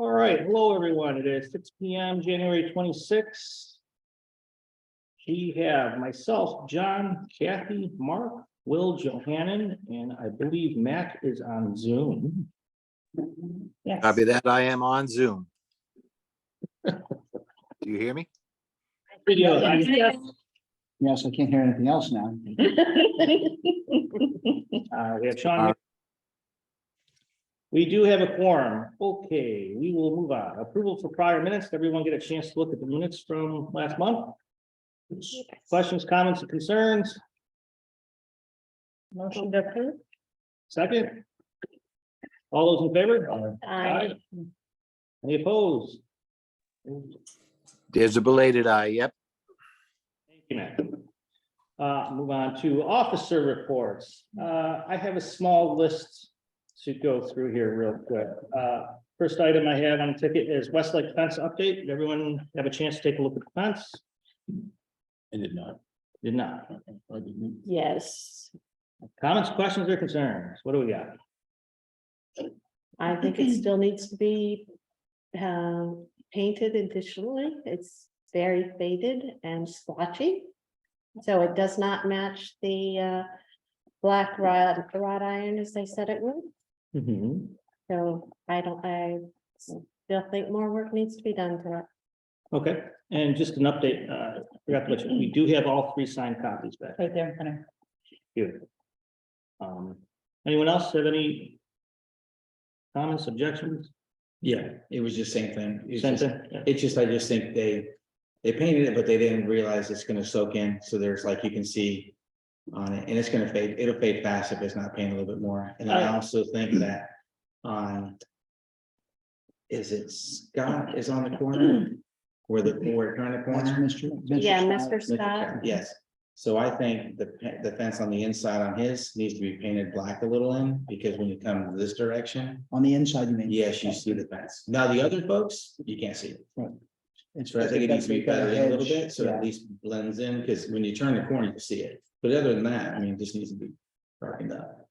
All right, hello, everyone. It is 6 p.m., January 26th. We have myself, John, Kathy, Mark, Will, Johannan, and I believe Matt is on Zoom. Yes. Copy that. I am on Zoom. Do you hear me? Video. Yes. Yes, I can't hear anything else now. We have Sean. We do have a quorum. Okay, we will move on. Approval for prior minutes. Did everyone get a chance to look at the minutes from last month? Questions, comments, and concerns? Motion to approve. Second? All those in favor? Aye. Any opposed? There's a belated I. Yep. Thank you, Matt. Move on to officer reports. I have a small list to go through here real quick. First item I have on the ticket is Westlake fence update. Did everyone have a chance to take a look at the fence? I did not. Did not. Yes, Comments, questions, or concerns? What do we got? I think it still needs to be painted additionally. It's very faded and splotchy. So it does not match the black wrought iron as they said it would. Mhm. So I still think more work needs to be done to it. Okay, and just an update, forgot to mention, we do have all 3 signed copies back. Right there in front of. Beautiful. Anyone else have any comments, objections? Yeah, it was the same thing. Same thing? Yeah. It's just, I just think they painted it, but they didn't realize it's gonna soak in, so there's like, you can see on it, and it's gonna fade, it'll fade fast if it's not painted a little bit more, and I also think that on. Is it Scott is on the corner? Where we're turning the That's corner? Yeah, Scott. Mr. Scott. Yes, so I think the fence on the inside on his needs to be painted black a little in, because when you come this direction. On the inside, you mean? Yes, you see the fence. Now, the other folks, you can't see it. It's. So I think it needs to be they've got better in a little hedge, bit, so it yeah. at least blends in, because when you turn the corner, you can see it. But other than that, I mean, it just needs to be darkened up.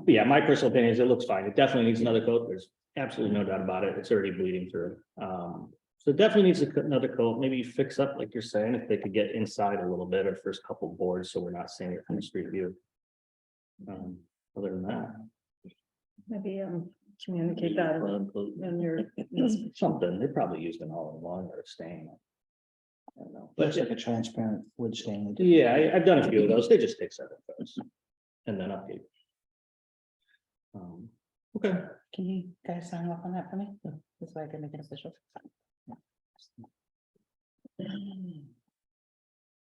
Yeah, my personal opinion is it looks fine. It definitely needs another coat. There's absolutely no doubt about it. It's already bleeding through. So it definitely needs another coat, maybe fix up, like you're saying, if they could get inside a little bit, or first couple boards, so we're not seeing it from the street view. Other than that. Maybe communicate that a little in your. Something, they probably used an all-in-one or a stain. I don't know, Looks but like a transparent wood stain. yeah, I've done a few of those. They just take 7 photos and then update. Okay. Can you guys sign off on that for me? This way I can make it official.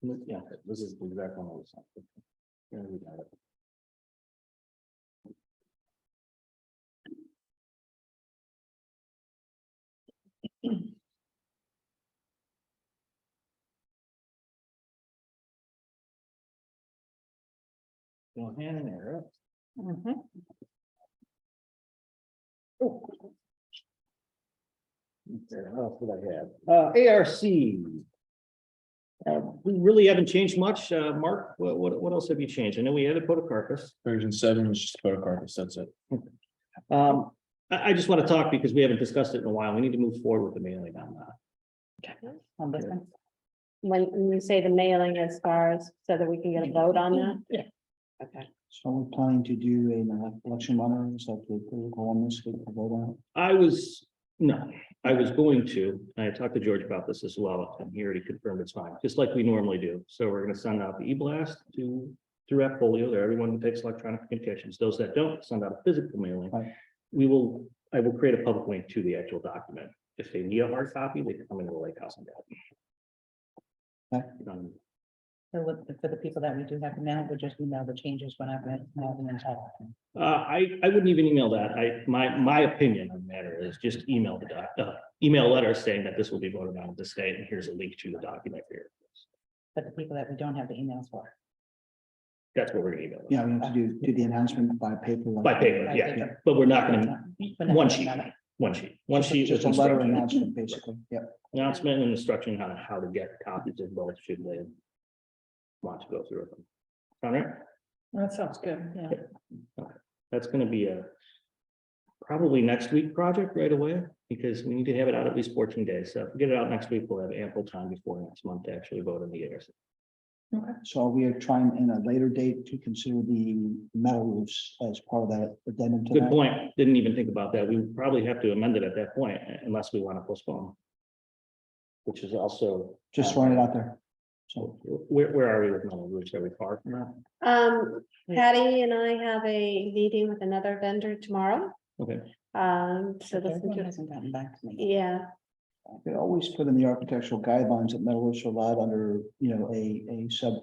Yeah, this is the exact one. I was on. Yeah, we got it. Johannan era. What else did I have? ARC. We really haven't changed much. Mark, what else have you changed? I know we added podocarpus. Version 7 was just podocarpus, that's it. I just want to talk because we haven't discussed it in a while. We need to move forward with the mailing on that. On this one. When you say the mailing as far as so that we can get a vote on that? Yeah. Okay. So we're planning to do an election monitor, so we could go on this, we could vote on it. I was going to, I talked to George about this as well, and he already confirmed it's fine, just like we normally do. So we're gonna send out the e-blast through AppFolio, there, everyone who takes electronic communications. Those that don't, send out a physical mailing. Right. I will create a public link to the actual document. If they need a hard copy, they can come into the lake house and get it. Okay. So for the people that we do have to mail, we just email the changes whenever it's mailed and then type. I wouldn't even email that. My opinion on the matter is just email email a letter saying that this will be voted on this day, and here's a link to the document here. But the people that we don't have the emails for. That's what we're gonna email. Yeah, we have to do the announcement by paper. like- By paper, By yeah, paper. but we're not gonna, But not- one sheet, not- one sheet. Just with a letter instruction. announcement, basically, yeah. Announcement and instruction on how to get copies of both should they want to go through with them. All right, That sounds good, yeah. that's gonna be a probably next week project right away. Because we need to have it out at least 14 days. So if we get it out next week, we'll have ample time before next month to actually vote on the ARC. So we are trying in a later date to consider the metal roofs as part of that addendum to Good that. point. Didn't even think about that. We would probably have to amend it at that point unless we want to postpone. Which is also. Just throwing it out there. So, Where are we with metal roofs? Are we far from that? Patty and I have a meeting with another vendor tomorrow. Okay. So this, Everyone hasn't gotten back to me. yeah, they always put in the architectural guidelines that metal roofs are allowed under, a sub,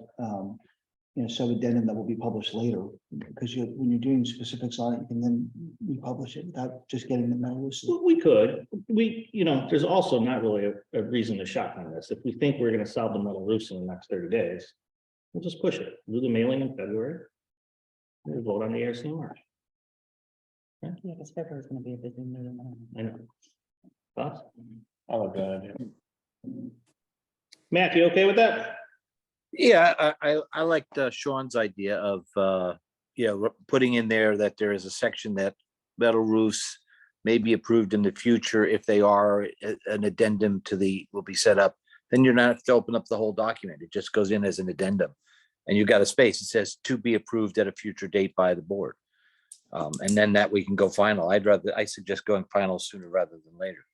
sub addendum that will be published later. Because when you're doing specifics on it, you can then republish it without just getting the metal roofs. Well, we could, there's also not really a reason to shotgun this. If we think we're gonna solve the metal roofs in the next 30 days, we'll just push it, do the mailing in February. We'll vote on the ARC in March. Yeah, because February is gonna be a busy meeting. I know. Thoughts? I like that idea. Matt, you okay with that? Yeah, I liked Sean's idea of, putting in there that there is a section that metal roofs may be approved in the future if they are an addendum to will be set up. Then you're not have to open up the whole document. It just goes in as an addendum. And you've got a space. It says to be approved at a future date by the board. And then that we can go final. I suggest going final sooner rather than later.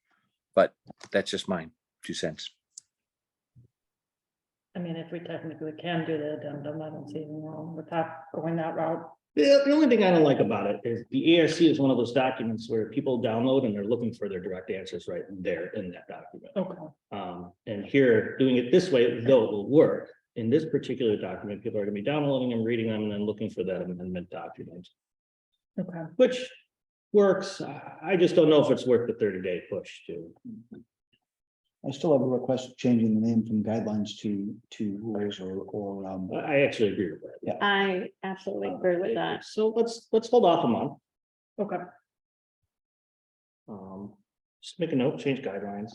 But that's just mine 2 cents. I mean, if we technically can do the addendum, I don't see anything wrong with that, going that route. The only thing I don't like about it is the ARC is one of those documents where people download and they're looking for their direct answers right there in that document. Okay. And here, doing it this way, though it will work, in this particular document, people are gonna be downloading them, reading them, and then looking for that amendment document, Okay. which works. I just don't know if it's worth the 30-day push to. I still have a request changing the name from guidelines to rules or. I actually agree with that. I absolutely agree with that. So let's hold off a month. Okay. Just make a note, change guidelines.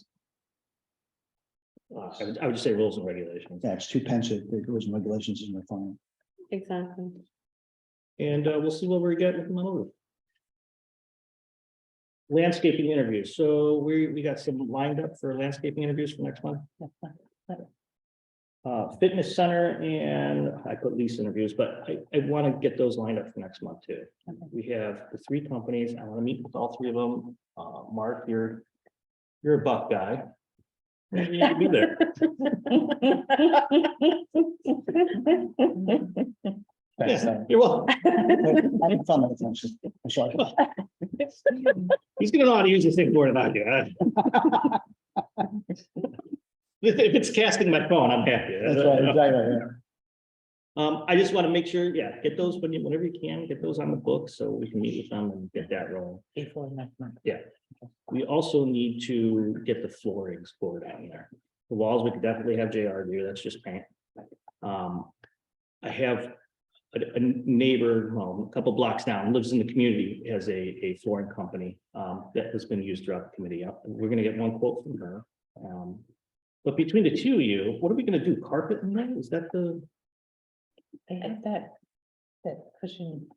I would just say rules and regulations. Yeah, it's too pensive. The rules and regulations isn't fine. Exactly. And we'll see what we get with the metal roof. Landscaping interviews. So we got some lined up for landscaping interviews for next month. Fitness center, and I put lease interviews, but I want to get those lined up for next month too. We have the 3 companies. I want to meet with all 3 of them. Mark, you're a buck guy. You need to be there. Thanks, Yeah, you're welcome. I found that attention. I'm sorry. He's gonna know how to use this thing more than I do. If it's casting my phone, I'm happy. That's right, exactly, yeah. I just want to make sure, get those whenever you can, get those on the book so we can meet with them and get that rolling. Before next month. We also need to get the floorings poured on there. The walls, we could definitely have JR do, that's just paint. I have a neighbor, well, a couple blocks down, lives in the community, has a flooring company that has been used throughout the committee. We're gonna get 1 quote from her. But between the 2 of you, what are we gonna do? Carpet in there? Is that the? They have that cushion.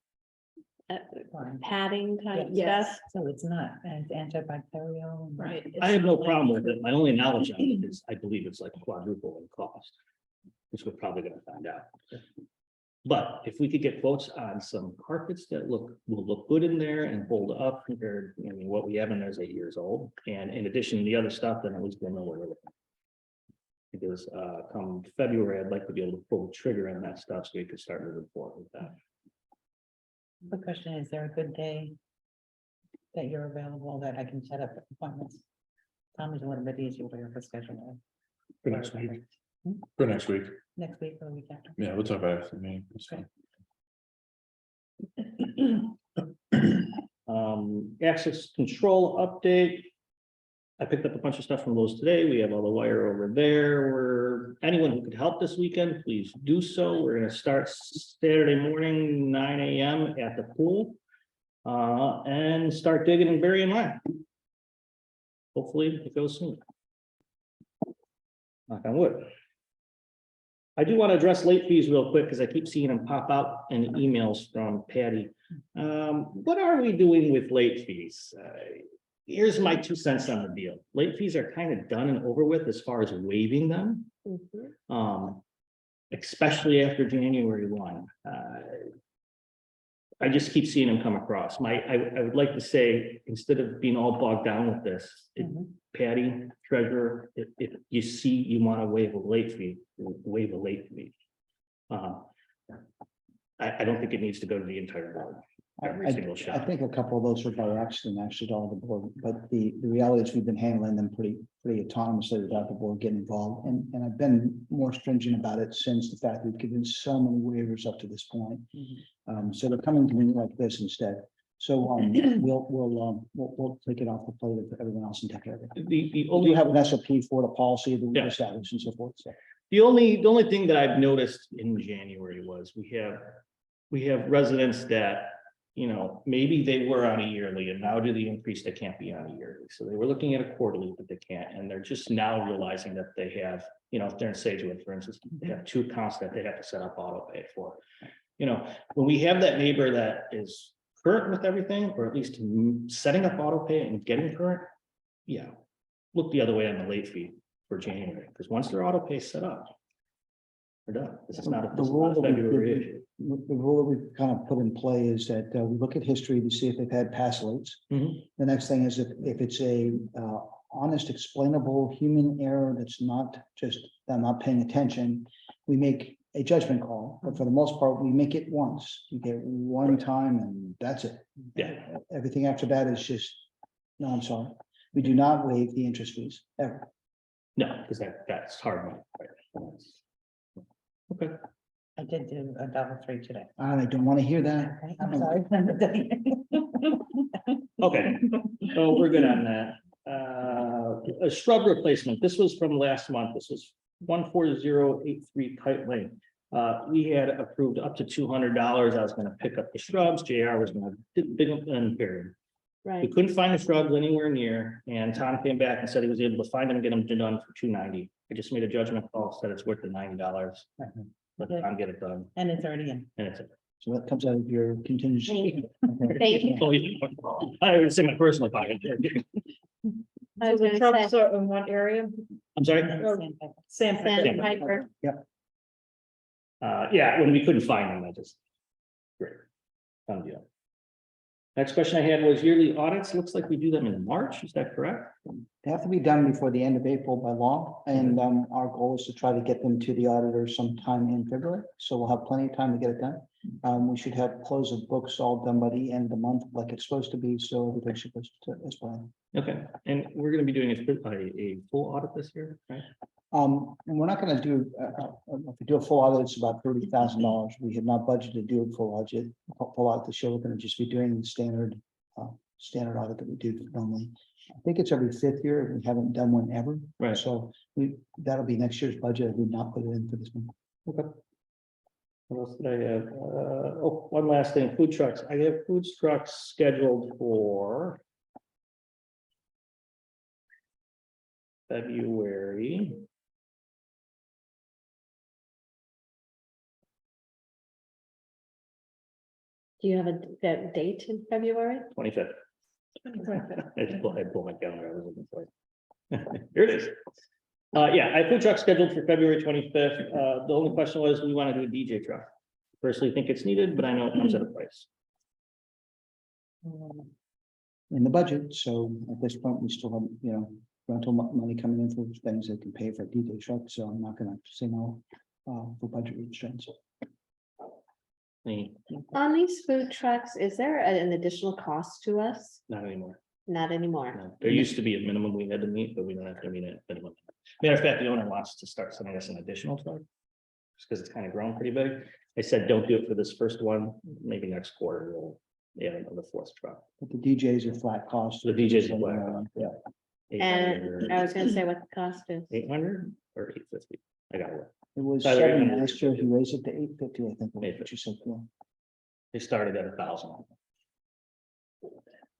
line. Padding type Yes, stuff. so it's not as antibacterial. and- Right. I have no problem with it. My only knowledge on it is I believe it's like quadruple in cost, which we're probably gonna find out. But if we could get quotes on some carpets that will look good in there and hold up compared, what we have in there is 8 years old. And in addition to the other stuff, then at least we'll know where we're looking. Because come February, I'd like to be able to pull the trigger on that stuff so we could start moving forward with that. The question is there a good day that you're available that I can set up appointments? Tom is a little bit easier to for scheduling. For next week. For next week. Next week or the week after. Yeah, we'll talk about it. I mean, it's fine. Access control update. I picked up a bunch of stuff from Lowe's today. We have all the wire over there. Anyone who could help this weekend, please do so. We're gonna start Saturday morning, 9 a.m. at the pool. And start digging and burying line. Hopefully it goes soon. Knock on wood. I do want to address late fees real quick because I keep seeing them pop out in emails from Patty. What are we doing with late fees? here's my 2 cents on the deal. Late fees are kind of done and over with as far as waiving them. Mhm. Especially after January 1. I just keep seeing them come across. I would like to say, instead of being all bogged down with this, Mhm. Patty, treasurer, if you see you want to waive a late fee, waive a late fee. I don't think it needs to go to the entire board. Every single I shot. think a couple of those are by accident, actually, to all the board, but the reality is we've been handling them pretty autonomously without the board getting involved, and I've been more stringent about it since the fact we've given so many waivers up to this point. So they're coming to me like this instead. So, we'll take it off the plate of everyone else and take care of it. The We only have an SOP for the policy that we Yeah. established and so forth, so. The only thing that I've noticed in January was we have residents that, maybe they were on a yearly and now due to the increase, they can't be on a yearly. So they were looking at a quarterly, but they can't, and they're just now realizing that they have, if they're in Sagewood, for instance, they have 2 accounts that they have to set up auto pay for. When we have that neighbor that is current with everything, or at least setting up auto pay and getting current, yeah, look the other way on the late fee for January, because once their auto pay is set up, they're done. This is not a The rule that we- February issue. The rule that we've kind of put in play is that we look at history to see if they've had pass rates. Mhm. The next thing is if it's a honest, explainable human error that's not just them not paying attention, we make a judgment call, but for the most part, we make it once. You get one time and that's it. Yeah. Everything after that is just, no, I'm sorry. We do not waive the interest fees ever. No, because that's hard money. Right? Okay. I did do $1.03 today. I don't want to hear that. Okay, I'm sorry. Okay, so we're good on that. A shrub replacement, this was from last month, this was 14083 Kite Lane. We had approved up to $200, I was gonna pick up the shrubs, JR was gonna big up and bury them. We Right, couldn't find the shrubs anywhere near, and Tom came back and said he was able to find them and get them done for $290. I just made a judgment call, said it's worth the $90. Let Tom get it done, And it's already in. and it's. So that comes out of your contingency. Okay. thank you. Oh, yeah. I would say my personal pocket. I was So the gonna trucks say, are in what area? I'm sorry. Sandpiper. Sandpiper. Yeah, when we couldn't find them, I just. Great. Done deal. Next question I had was yearly audits. Looks like we do them in March. Is that correct? They have to be done before the end of April by law, and our goal is to try to get them to the auditor sometime in February, so we'll have plenty of time to get it done. We should have close of books all done by the end of the month, like it's supposed to be, so everything should go as planned. Okay, and we're gonna be doing a full audit this year, right? We're not gonna do, if we do a full audit, it's about $30,000. We have not budgeted to do a full audit this year. We're gonna just be doing the standard audit that we do normally. I think it's every 5th year. We haven't done one ever. Right. So that'll be next year's budget. We not put it in for this one. Okay. What else did I have? One last thing, food trucks. I have food trucks scheduled for February. Do you have that date in February? 25th. I pulled my calendar. I was looking for it. Here it is. Yeah, I have food truck scheduled for February 25th. The only question was, we want to do a DJ truck. Personally think it's needed, but I know it comes at a price. In the budget, so at this point, we still have, rental money coming in for things that can pay for a DJ truck, so I'm not gonna say no for budget restraints. On these food trucks, is there an additional cost to us? Not anymore. Not anymore. No. There used to be a minimum we had to meet, but we don't have to meet a minimum. Matter of fact, the owner wants to start sending us an additional truck. Just because it's kind of grown pretty big. I said, don't do it for this first one, maybe next quarter, we'll, the 4th truck. But the DJs are flat cost. The DJs are flat. Yeah, And I was gonna say what the cost is. 800 or 850. I got it. it was Either 7 800 or last year. He raised it to 850, I think. What you said, yeah. They started at 1,000.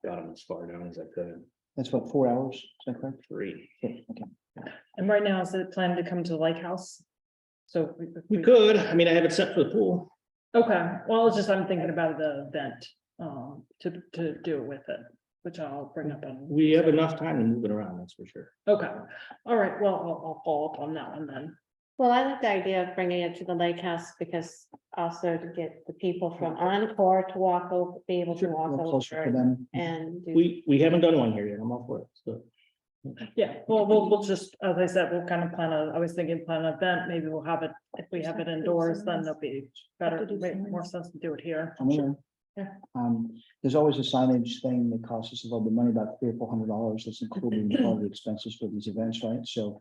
Got them as far down as I could. That's what, 4 hours, is that correct? 3. Okay. And right now, is it planned to come to the lake house? So. We could. I mean, I have it set for the pool. Okay, well, it's just, I'm thinking about the event, to do it with it. which I'll bring up in. We have enough time to move it around, that's for sure. Okay, all right, well, I'll follow up on that one then. Well, I like the idea of bringing it to the lake house because also to get the people from Encore to walk over, be able to Sure, walk a little closer over to them. and do. We haven't done one here yet, I'm all for it, so. Yeah, well, we'll just, as I said, we'll kind of I was thinking plan an event, maybe we'll have it, if we have it indoors, then there'll be better, make more sense to do it here. I'm here. Yeah. There's always a signage thing that costs us a little bit of money, about $300 or $400. That's including all the expenses for these events, right? So,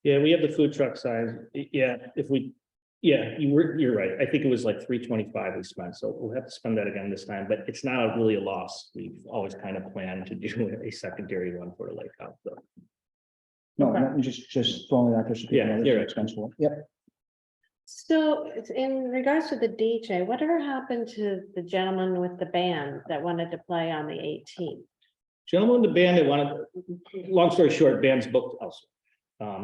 Yeah, we have the food truck size. Yeah, if we, yeah, you're right. I think it was like 325 we spent, so we'll have to spend that again this time, but it's not really a loss. We've always kind of planned to do a secondary one for the lake house, so. no, Okay. let me just throwing it out there. so people Yeah, know it's you're an right. expense for it. Yep. So it's in regards to the DJ, whatever happened to the gentleman with the band that wanted to play on the 18th? Gentleman in the band that wanted, long story short, band's booked elsewhere.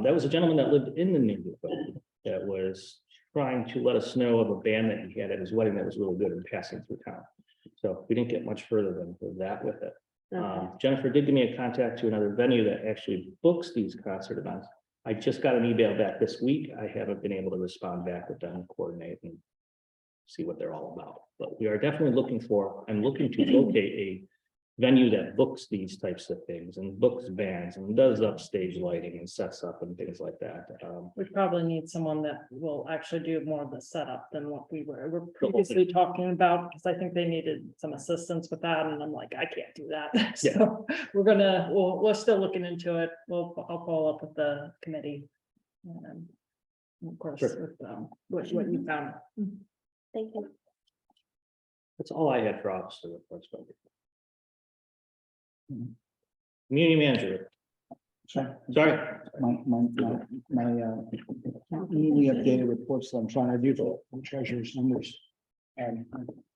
That was a gentleman that lived in the neighborhood that was trying to let us know of a band that he had at his wedding that was really good and passing through town. So we didn't get much further than that with it. Okay. Jennifer did give me a contact to another venue that actually books these concert events. I just got an email back this week. I haven't been able to respond back with them and coordinate and see what they're all about. But we are definitely I'm looking to locate a venue that books these types of things and books bands and does upstage lighting and sets up and things like that. We probably need someone that will actually do more of the setup than what we were whole previously talking about, because I think they needed some assistance with that, and I'm like, I can't do that. Yeah. So we're still looking into it. I'll follow up with the committee. And of course, Sure. with what you found. Thank you. That's all I had for officer reports. Community manager, Sorry. sorry. My newly updated reports that I'm trying to do for treasurer's numbers. And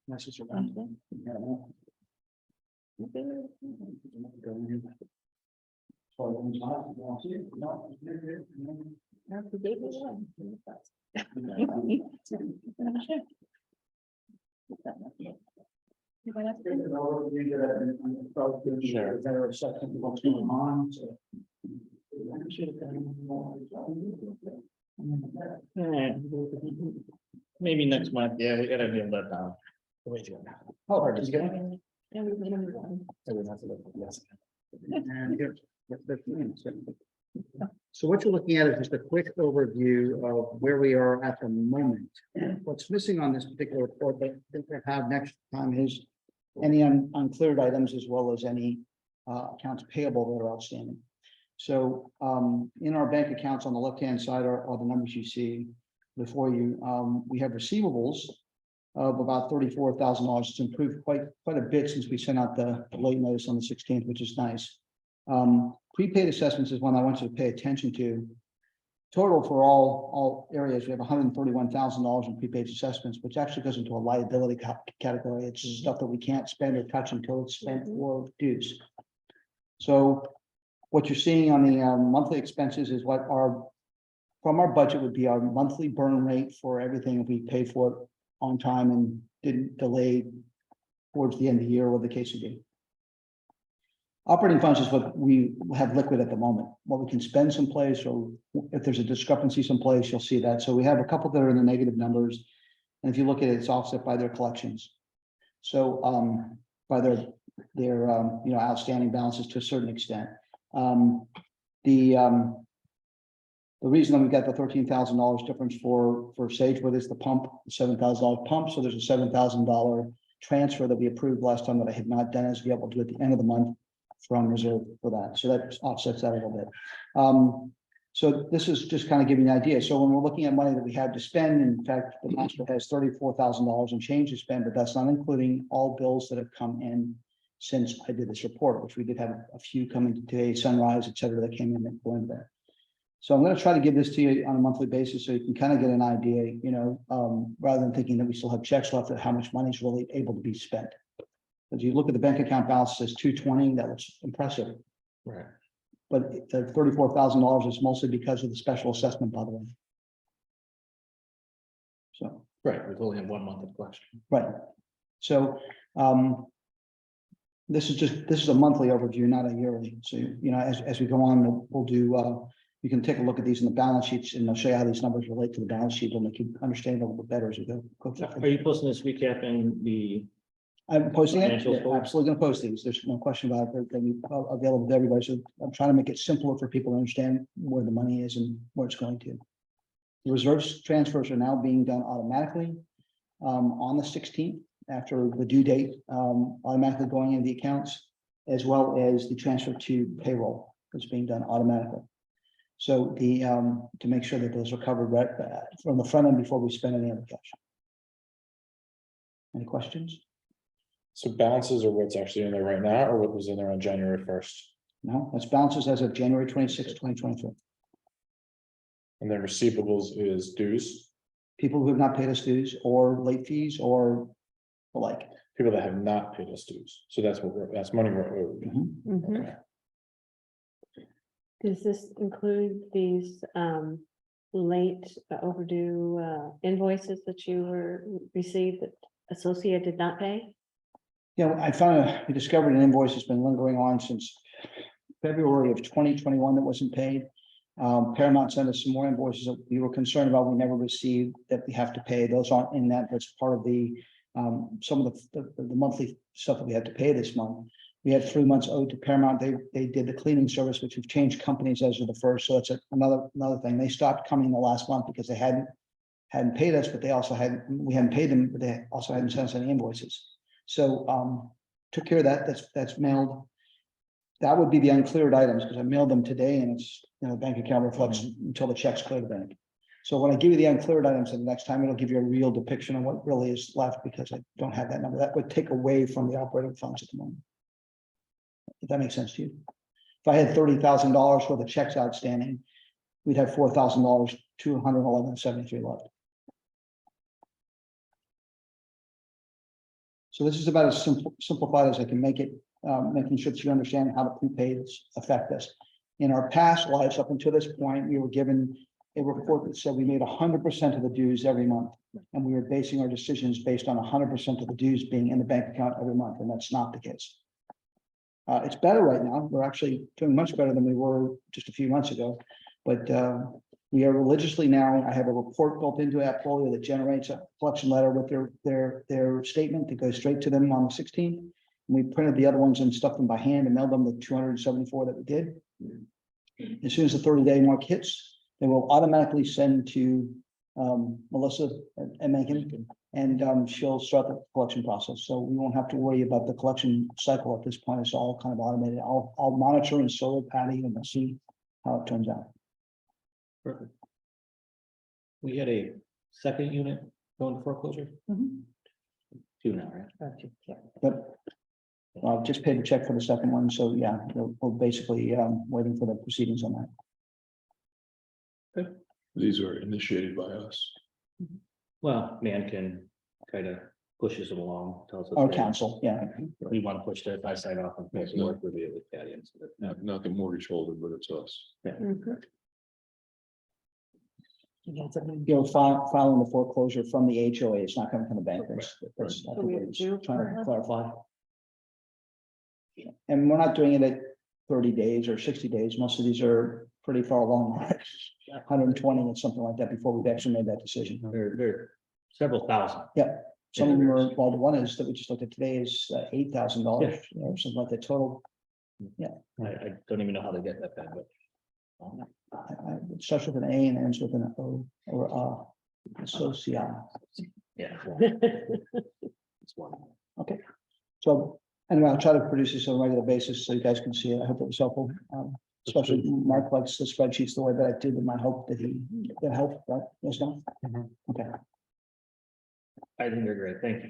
message around. Maybe next month, yeah, we gotta nail that down. How hard is it? So what you're looking at is just a quick overview of where we are at the moment. What's missing on this particular report that I think we'll have next time is any uncleared items as well as any accounts payable that are outstanding. So in our bank accounts on the left-hand side are the numbers you see before you. We have receivables of about $34,000. It's improved quite a bit since we sent out the late notice on the 16th, which is nice. Prepaid assessments is one I want you to pay attention to. Total for all areas, we have $131,000 in prepaid assessments, which actually goes into a liability category. It's stuff that we can't spend or touch until it's spent or dues. So what you're seeing on the monthly expenses is what from our budget would be our monthly burn rate for everything if we paid for it on time and didn't delay towards the end of the year, or the case would be. Operating funds is what we have liquid at the moment, what we can spend someplace, or if there's a discrepancy someplace, you'll see that. So we have a couple that are in the negative numbers. And if you look at it, it's offset by their collections. So by their outstanding balances to a certain extent. The reason that we got the $13,000 difference for Sagewood is the pump, the $7,000 pump. So there's a $7,000 transfer that we approved last time that I had not done, as we able to do at the end of the month from reserve for that. So that offsets that a little bit. So this is just kind of giving you an idea. So when we're looking at money that we have to spend, in fact, the master has $34,000 in change to spend, but that's not including all bills that have come in since I did this report, which we did have a few coming today, Sunrise, et cetera, that came in that go in there. So I'm going to try to give this to you on a monthly basis so you can kind of get an idea, rather than thinking that we still have checks left, at how much money is really able to be spent. As you look at the bank account balance, it says 220, that looks impressive. Right. But the $34,000 is mostly because of the special assessment, by the way. So, Right, we've only had 1 month of collection. right. So, This is a monthly overview, not a yearly. So, as we go on, we'll do, you can take a look at these in the balance sheets and I'll show you how these numbers relate to the balance sheet. It'll make you understand it a little bit better as we go. Are you posting this recap in the, I'm posting it. Financial Yeah, folder? absolutely gonna post these. There's no question about it. They're gonna be available to everybody. So I'm trying to make it simpler for people to understand where the money is and where it's going to. The reserves transfers are now being done automatically on the 16th after the due date, automatically going into the accounts, as well as the transfer to payroll is being done automatically. So to make sure that those are covered right from the front end before we spend any other cash. Any questions? So balances are what's actually in there right now, or what was in there on January 1st? No, that's balances as of January 26, 2023. And then receivables is dues, People who have not paid us dues or late fees or the like. people that have not paid us dues. So that's that's money we're owed. Mhm. Okay. Does this include these late overdue invoices that you received that Associate did not pay? Yeah, we discovered an invoice that's been lingering on since February of 2021 that wasn't paid. Paramount sent us some more invoices that we were concerned about, we never received, that we have to pay. Those aren't in that, that's part of the some of the monthly stuff that we had to pay this month. We had 3 months owed to Paramount. They did the cleaning service, which we've changed companies as of the first. So it's another thing. They stopped coming the last month because they hadn't paid us, but we hadn't paid them, but they also hadn't sent us any invoices. So took care of that. That's mailed. That would be the uncleared items because I mailed them today and it's, bank account reflects until the checks clear the bank. So when I give you the uncleared items, and the next time it'll give you a real depiction of what really is left because I don't have that number. That would take away from the operating funds at the moment. If that makes sense to you. If I had $30,000 worth of checks outstanding, we'd have $4,000 to $111.73 left. So this is about as simplified as I can make it, making sure that you understand how the prepaids affect us. In our past lives, up until this point, we were given a report that said we made 100% of the dues every month. And we were basing our decisions based on 100% of the dues being in the bank account every month, and that's not the case. It's better right now. We're actually doing much better than we were just a few months ago. But we are religiously now, I have a report built into Appfolio that generates a collection letter with their statement that goes straight to them on the 16th. And we printed the other ones and stuffed them by hand and mailed them the 274 that we did. As soon as the 30-day mark hits, they will automatically send to Melissa and Megan, and she'll start the collection process. So we won't have to worry about the collection cycle at this point. It's all kind of automated. I'll monitor and solo Patty and we'll see how it turns out. perfect. We had a second unit going to foreclosure? Two now, right? But I've just paid the check for the second one. So yeah, we're basically waiting for the proceedings on that. These are initiated by us. Well, man can kind of pushes it along, tells us. Our hey, council, yeah. We want to push that, if I sign off on paperwork, we'll be able to carry it. Not the mortgage holder, but it's us. Filing the foreclosure from the HOA, it's not coming from the bank. That's I think So we what he's do trying to perhaps? clarify. And we're not doing it at 30 days or 60 days. Most of these are pretty far along. 120 and something like that before we've actually made that decision. They're several thousand. Some of them are, well, the one is that we just looked at today is $8,000 or something like that total. I don't even know how to get that bad, but. It starts with an A and ends with an O or social. Yeah. It's one. Okay. So anyway, I'll try to produce this on a regular basis so you guys can see it. I hope it was helpful. Especially Mark likes the spreadsheets the way that I did, and I hope that that helped, right? Yes, no? Okay. I think they're great. Thank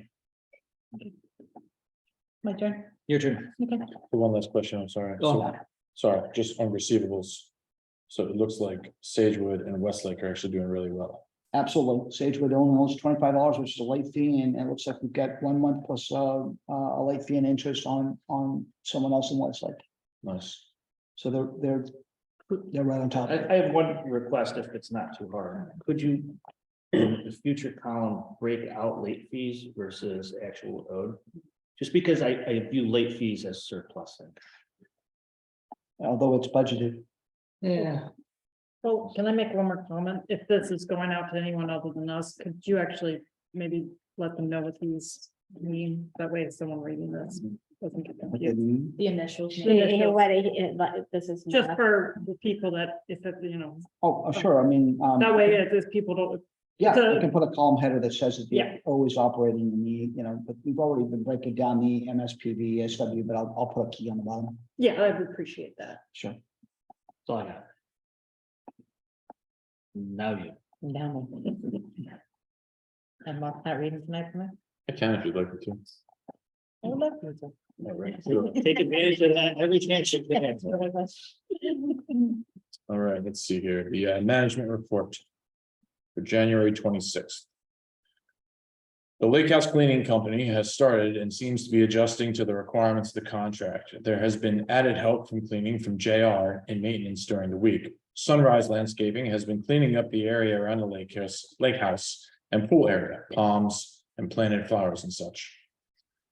you. My turn. Your turn. One last question, I'm sorry. Oh. Sorry, just on receivables. So it looks like Sagewood and Westlake are actually doing really well. Absolutely. Sagewood only owns $25, which is a late fee, and it looks like we've got 1 month plus a late fee and interest on someone else in Westlake. Nice. So they're right on top. I have one request if it's not too hard. Could you, in the future column, break out late fees versus actual owed? Just because I view late fees as surplusing. Although it's budgeted. Yeah. Well, can I make one more comment? If this is going out to anyone other than us, could you actually maybe let them know what these mean? That way, if someone reading this doesn't get confused. The initials. This is. Just not- for the people that, if it, Oh, sure, I mean. that way, if there's people don't, Yeah, So- you can put a column header that says that Yeah. you're always operating in the, but we've already been breaking down the MSPV, SW, but I'll put a key on the bottom. yeah, I would appreciate that. Sure. That's all I got. Now you. No. And Mark's not reading tonight for me? I can if you'd like me to. I would love you to. Take advantage of that every chance you can. All right, let's see here, the management report for January 26th. The Lake House Cleaning Company has started and seems to be adjusting to the requirements of the contract. There has been added help from cleaning from JR and maintenance during the week. Sunrise Landscaping has been cleaning up the area around the lake house and pool area, palms and planted flowers and such.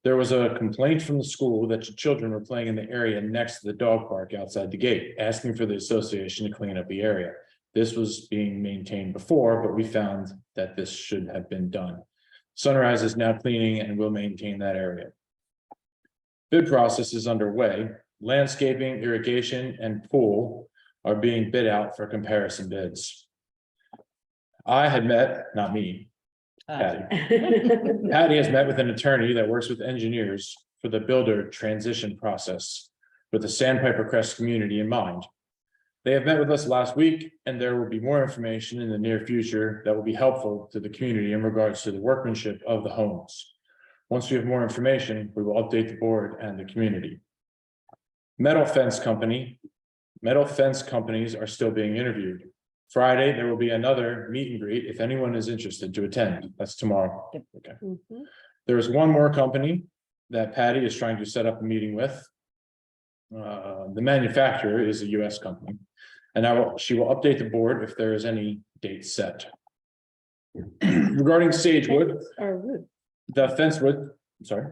There was a complaint from the school that children were playing in the area next to the dog park outside the gate, asking for the association to clean up the area. This was being maintained before, but we found that this should have been done. Sunrise is now cleaning and will maintain that area. Bid process is underway. Landscaping, irrigation, and pool are being bid out for comparison bids. I had met, not me, Patty. Patty has met with an attorney that works with engineers for the builder transition process with the Sandpiper Crest community in mind. They have met with us last week, and there will be more information in the near future that will be helpful to the community in regards to the workmanship of the homes. Once we have more information, we will update the board and the community. Metal fence companies are still being interviewed. Friday, there will be another meet and greet if anyone is interested to attend. That's tomorrow. Okay. Mhm. There is one more company that Patty is trying to set up a meeting with. The manufacturer is a US company, and she will update the board if there is any date set. Regarding Sagewood, Or roof. the fence wood, sorry,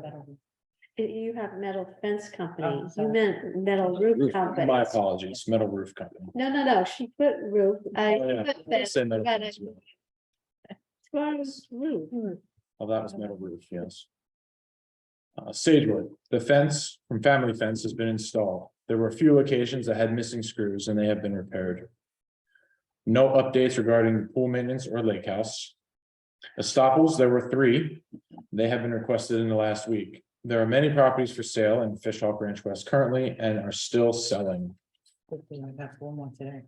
You have metal fence company, you sorry. meant metal roof company. my apologies, metal roof company. No, she put roof. I Oh, yeah. put I'll fence, say metal got fence, it. yeah. As far as roof. Oh, that was metal roof, yes. Sagewood, the fence from Family Fence has been installed. There were a few locations that had missing screws and they have been repaired. No updates regarding pool maintenance or lake house. Estoppels, there were 3. They have been requested in the last week. There are many properties for sale in Fish Hawk Ranch West currently and are still selling. I got one more today.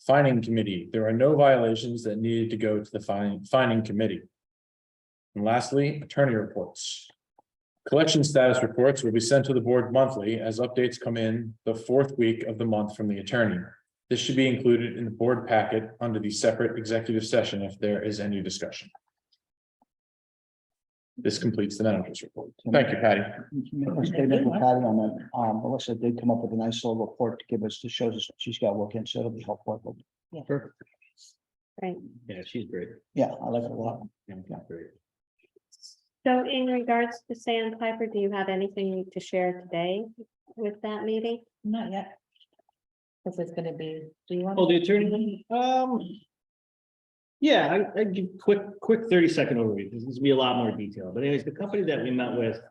Fining committee, there are no violations that needed to go to the fining committee. And lastly, attorney reports. Collection status reports will be sent to the board monthly as updates come in the 4th week of the month from the attorney. This should be included in the board packet under the separate executive session if there is any discussion. This completes the manager's report. Thank you, Patty. Statement from Patty on that. Melissa did come up with a nice little report to give us, to show us what she's got working, so it'll be helpful. Perfect. Right. Yeah, she's great. Yeah, I like it a lot. Yeah, great. So in regards to Sandpiper, do you have anything to share today with that meeting? Not yet. Because it's gonna be, do you want? Oh, the attorney, yeah, I give quick 30-second overview. This is gonna be a lot more detail, but anyways, the company that we met with.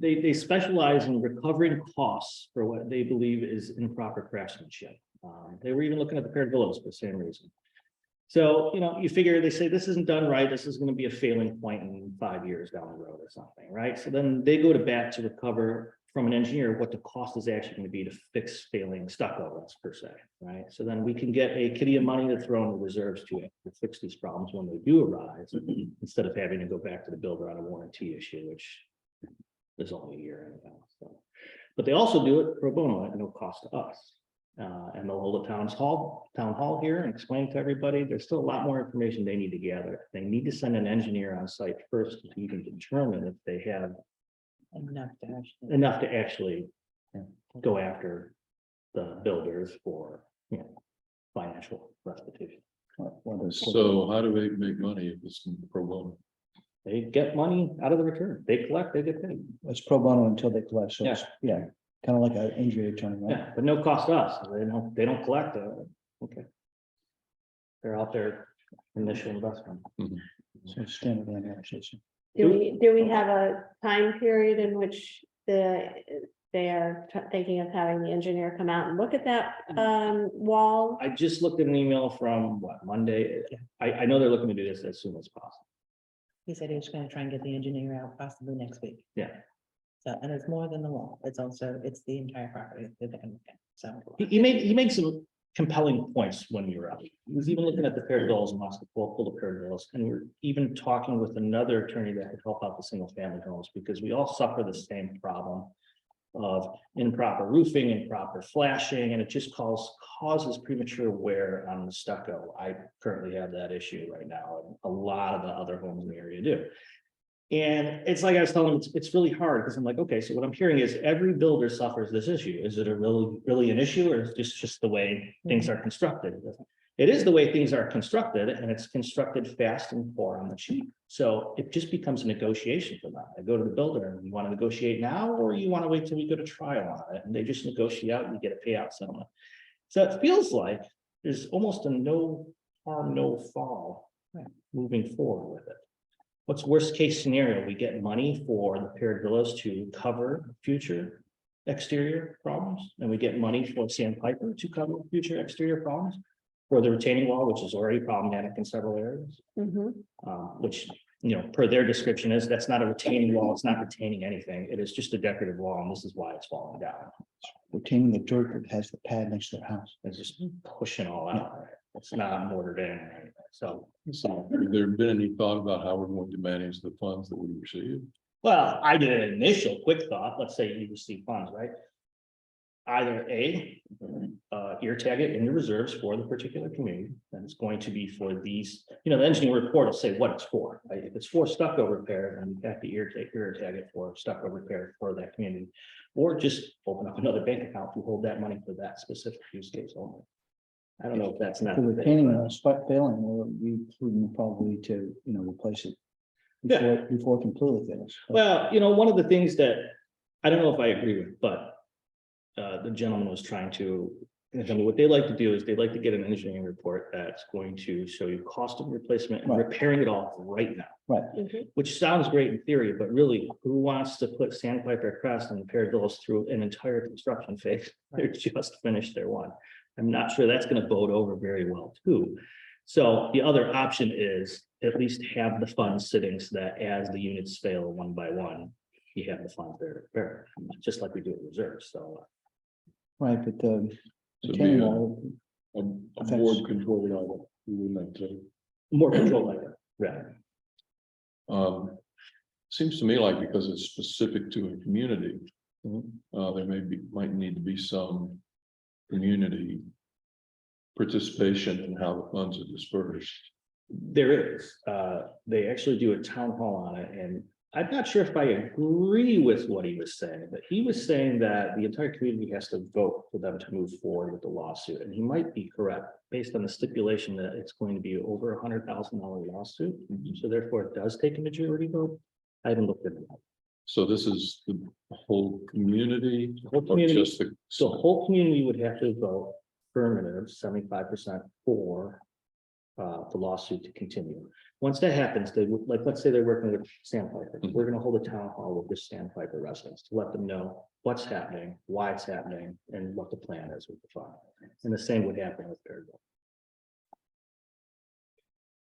They specialize in recovering costs for what they believe is improper craftsmanship. They were even looking at the paired villas for the same reason. So, you figure they say this isn't done right, this is gonna be a failing point in 5 years down the road or something, right? So then they go to bat to recover from an engineer what the cost is actually gonna be to fix failing stucco, per se, right? So then we can get a kitty of money to throw in the reserves to fix these problems when they do arise, instead of having to go back to the builder on a warranty issue, which is only a year anyhow. So, but they also do it pro bono at no cost to us. And they'll hold a town hall here and explain to everybody, there's still a lot more information they need to gather. They need to send an engineer on site first to even determine if they have enough to actually go after the builders for, financial restitution. What is- So how do we make money if it's pro bono? they get money out of the return. They collect, they get paid. It's pro bono until they collect, so it's, yeah, kind of like an injury attorney, right? Yeah, but no cost to us. They don't collect, okay. They're out there initial investment. So it's standard amortization. Do we have a time period in which they are thinking of having the engineer come out and look at that wall? I just looked at an email from what, Monday? I know they're looking to do this as soon as possible. He said he was gonna try and get the engineer out possibly next week. Yeah. So, and it's more than the wall, it's also, it's the entire property that they can look at, so. He made some compelling points when we were out. He was even looking at the paired bills and wants to pull the paired bills. And we're even talking with another attorney that could help out the single family homes because we all suffer the same problem of improper roofing, improper flashing, and it just causes premature wear on the stucco. I currently have that issue right now, and a lot of the other homes in the area do. And it's like I was telling him, it's really hard because I'm like, okay, so what I'm hearing is every builder suffers this issue. Is it a really an issue, or is it just the way things are constructed? It is the way things are constructed, and it's constructed fast and poor on the cheap. So it just becomes a negotiation for them. I go to the builder and you want to negotiate now, or you want to wait till we go to trial on it, and they just negotiate out and you get a payout settlement. So it feels like there's almost a no harm, no fall moving forward with it. What's worst case scenario? We get money for the paired villas to cover future exterior problems, and we get money for sandpiper to cover future exterior problems. For the retaining wall, which is already problematic in several areas, which, you know, per their description is, that's not a retaining wall, it's not retaining anything, it is just a decorative wall, and this is why it's falling down. Retaining the dirt that has the pad next to their house. It's just pushing all out, right? It's not mortared in or anything, so. So have there been any thought about how we're going to manage the funds that we receive? Well, I did an initial quick thought, let's say you receive funds, right? Either ear tag it in your reserves for the particular community, and it's going to be for these, you know, the engineering report will say what it's for, right? If it's for stucco repair, then you have to ear tag it for stucco repair for that community. Or just open up another bank account to hold that money for that specific use case only. I don't know if that's not. For retaining a spot failing, or we prudent probably to, you know, replace it. Before it completely fails. Well, you know, one of the things that I don't know if I agree with, but the gentleman was trying to, I mean, what they like to do is they like to get an engineering report that's going to show you cost of replacement and Right. repairing it all right now. Right. Which sounds great in theory, but really, who wants to put sandpiper across and paired bills through an entire construction phase? They're just finished their one. I'm not sure that's going to bode over very well too. So the other option is at least have the funds sitting so that as the units fail one by one, you have the funds there to repair, just like we do with reserves. So. Right, but the So retaining be a- wall, A board control item, we wouldn't have to. More control like that, right? Seems to me like because it's specific to a community, Mhm. there might need to be some community participation in how the funds are dispersed. There is, they actually do a town hall on it, and I'm not sure if I agree with what he was saying, but he was saying that the entire community has to vote for them to move forward with the lawsuit, and he might be correct, based on the stipulation that it's going to be over $100,000 lawsuit, so therefore it does take a majority vote. I haven't looked at it. So this is the whole community, The whole or community, just the. the whole community would have to vote affirmative, 75% for the lawsuit to continue. Once that happens, they would, like, let's say they're working with Sandpiper. We're gonna hold a town hall with the Sandpiper residents to let them know what's happening, why it's happening, and what the plan is with the fund. And the same would happen with Fairville.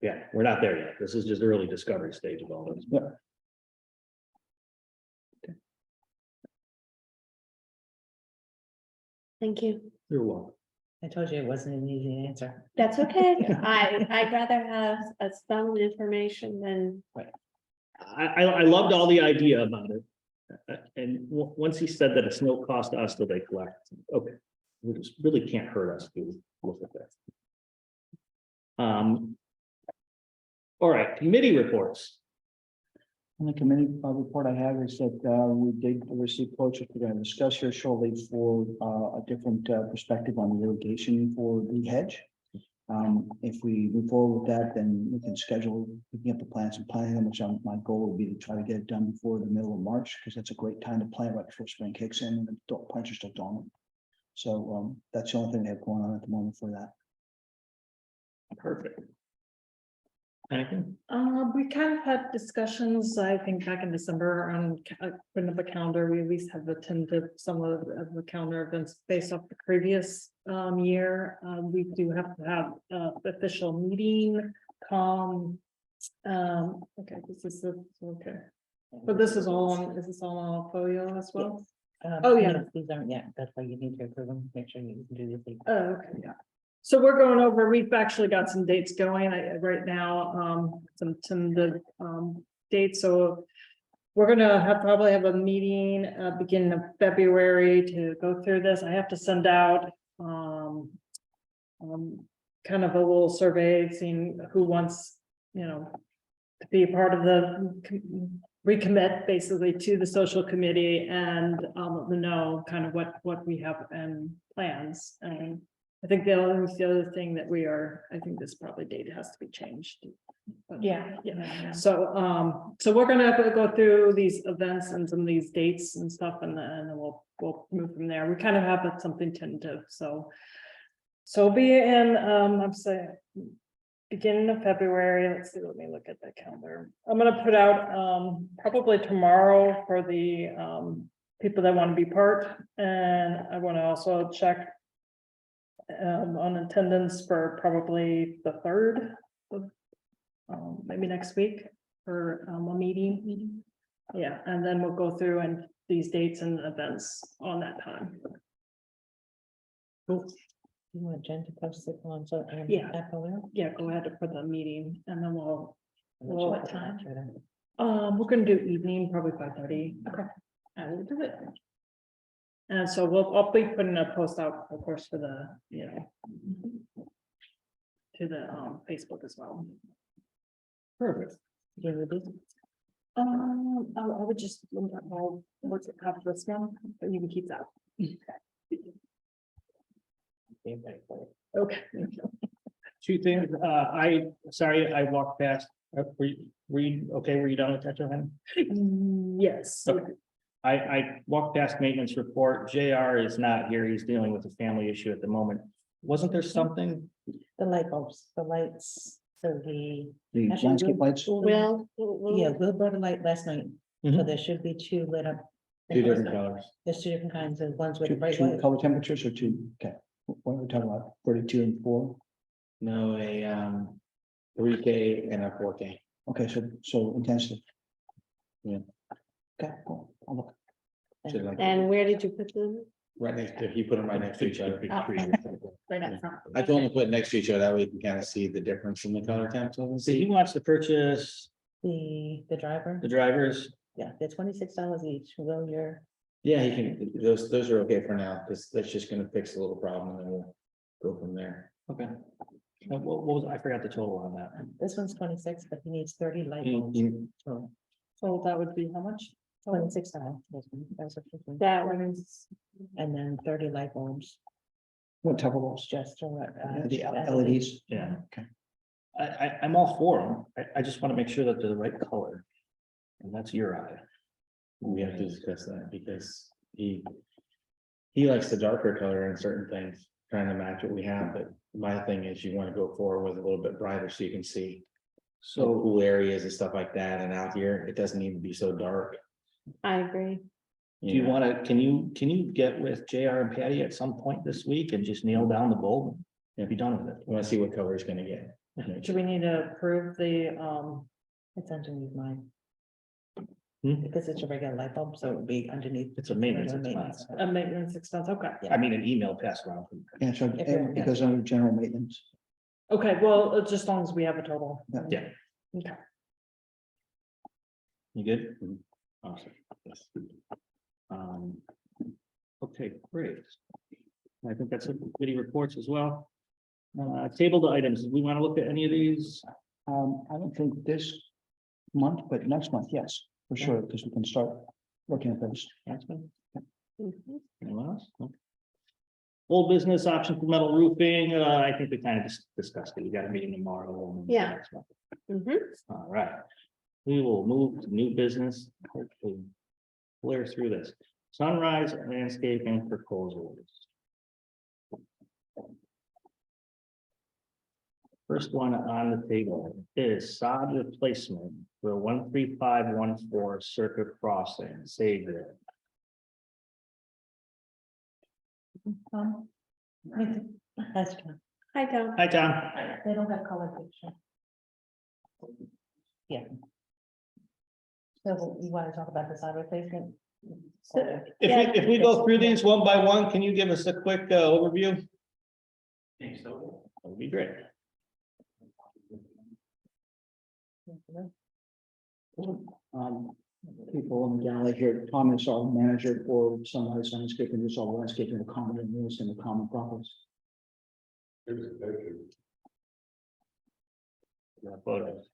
Yeah, we're not there yet. This is just early discovery stage of all this. Yeah. Thank you. You're welcome. I told you it wasn't an easy answer. That's okay. I'd rather have some information than, I loved all the idea about it. And once he said that it's no cost to us till they collect, okay, we just really can't hurt us to look at that. All right, committee reports. and the committee report I have is that we did receive quotes, which we're going to discuss here shortly, for a different perspective on the irrigation for the hedge. If we move forward with that, then we can schedule, picking up the plants and planting them, which my goal would be to try to get it done before the middle of March, because that's a great time to plant right before spring kicks in and the plants are still dormant. So, that's the only thing they have going on at the moment for that. Perfect. Anything? We kind of had discussions, I think, back in December on putting up a calendar. We at least have attended some of the calendar events based off the previous year. We do have to have official meeting, okay, okay. But this is all on, is this all on folio as well? Oh, yeah. no, these aren't yet, that's why you need to approve them, make sure you can do these. Oh, okay, yeah. So we're going over, we've actually got some dates going right now, some dates, so. We're gonna probably have a meeting, beginning of February to go through this. I have to send out, kind of a little survey, seeing who wants, to be a part of the recommit basically to the social committee and, know kind of what we have and plans. And I think the other thing that I think this probably date has to be changed. But, Yeah. So, so we're gonna have to go through these events and some of these dates and stuff, and then we'll move from there. We kind of have something tentative, so. So be in, I'm saying, beginning of February. Let's see, let me look at the calendar. I'm gonna put out, probably tomorrow for the, people that want to be part, and I want to also check on attendance for probably the 3rd of, maybe next week for a meeting. Yeah, and then we'll go through and these dates and events on that time. Cool. You want Jen to post it on, so. Yeah. FOL? Yeah, go ahead for the meeting and then we'll, What time? we're gonna do evening, probably 5:30. Okay. And we'll do it. And so I'll be putting a post out, of course, for the, to the Facebook as well. Perfect. You would do? I would just, I'll look at half this one, but you can keep that. Okay. Two things, sorry, I walked past, were you okay, were you done with that, Johanna? Yes. Okay. I walked past maintenance report, JR is not here, he's dealing with a family issue at the moment. Wasn't there something? The light bulbs, the lights, so The Actually, landscape lights, Will. yeah, Will brought a light last night, so Mhm. there should be 2 lit up. Two different colors. There's 2 different kinds of ones with two, bright two light. color temperatures or two, okay. What are we talking about, 32 and 4? No, a 3K and a 4K. Okay, so intensity. Yeah. Okay, cool, I'll look. Should like- And where did you put them? Right next to, he put them right next to each other. Right up front. I told him to put it next to each other, that way you can kind of see the difference in the color temps. So he wants to purchase The driver, the drivers, yeah, they're $26 each, Will, you're, Yeah, he can, those are okay for now, because that's just gonna fix the little problem, and then we'll go from there. okay. What was, I forgot the total on that. this one's 26, but he needs 30 light You- bulbs. you- So that would be how much? $26. That's what she's doing. That one is, And then 30 light bulbs, What type of bulbs? just to. The LEDs? Yeah. Okay. I'm all for them, I just want to make sure that they're the right color. And that's your eye. We have to discuss that, because he likes the darker color in certain things, trying to match what we have, but my thing is you want to go forward with a little bit brighter so you can see. So So, cool areas and stuff like that, and out here, it doesn't need to be so dark. I agree. do you want to, can you get with JR and Patty at some point this week and just nail down the bulb? And be done with it. I want to see what color it's gonna get. Do we need to approve the, It's underneath mine. Hmm? Because it's a regular light bulb, so it would be underneath. It's a maintenance regular expense. maintenance expense? Okay. I mean, an email passed around. Yeah, so If you're- it goes under general maintenance. Okay, well, just as long as we have a total. Yeah. Okay. You good? Awesome. Yes. Okay, great. I think that's a committee reports as well. Tabled items, we want to look at any of these? I don't think this month, but next month, yes, for sure, because we can start looking at those. That's been, Mhm. anyone else? No? Old business option for metal roofing, I think we kind of discussed it. We got a meeting tomorrow. and- Yeah. Mhm. All right. We will move to new business. Hopefully flare through this. Sunrise landscaping proposals. First one on the table is sod replacement for 13514 Circuit Crossing, Sagebrook. That's true. Hi, Tom. Hi, Tom. They don't have color picture. Yeah. So you want to talk about the side replacement? So- If we go through these one by one, can you give us a quick overview? That would be great. People in the galley here, Tom is our manager for Sunrise Landscaping, just all landscaping, the common areas and the common properties. Yeah, photos.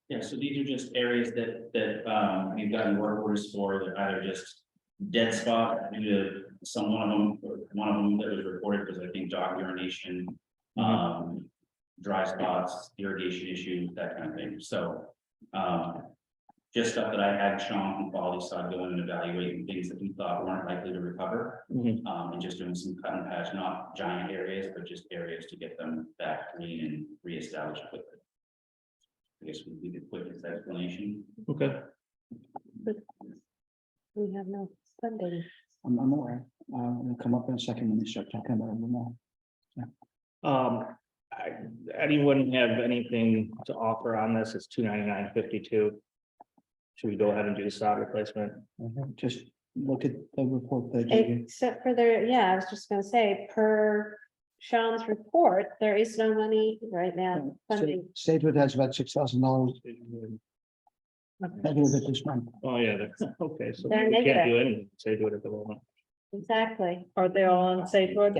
Yeah, so these are just areas that we've gotten work orders for that either just dead spot due to one of them that was reported was, I think, dog urination. Dry spots, irrigation issues, that kind of thing, so. Just stuff that I had Sean from quality side going and evaluating things that we thought weren't likely to recover. Mhm. And just doing some cut and patch, not giant areas, but just areas to get them back clean and reestablished quickly. I guess we could put this explanation. Okay. We have no funding. I'm aware, we'll come up in a second when they start talking about it more. Anyone have anything to offer on this? It's $299.52. Should we go ahead and do the sod replacement? Just look at the report they gave you. Except for their, yeah, I was just gonna say, per Sean's report, there is no money right now. Funding. Statehood has about $6,000. Maybe with this month. Oh, yeah, that's, okay, so They're we can't negative. do anything, say do it at the moment. Exactly. Are they all on Sagebrook?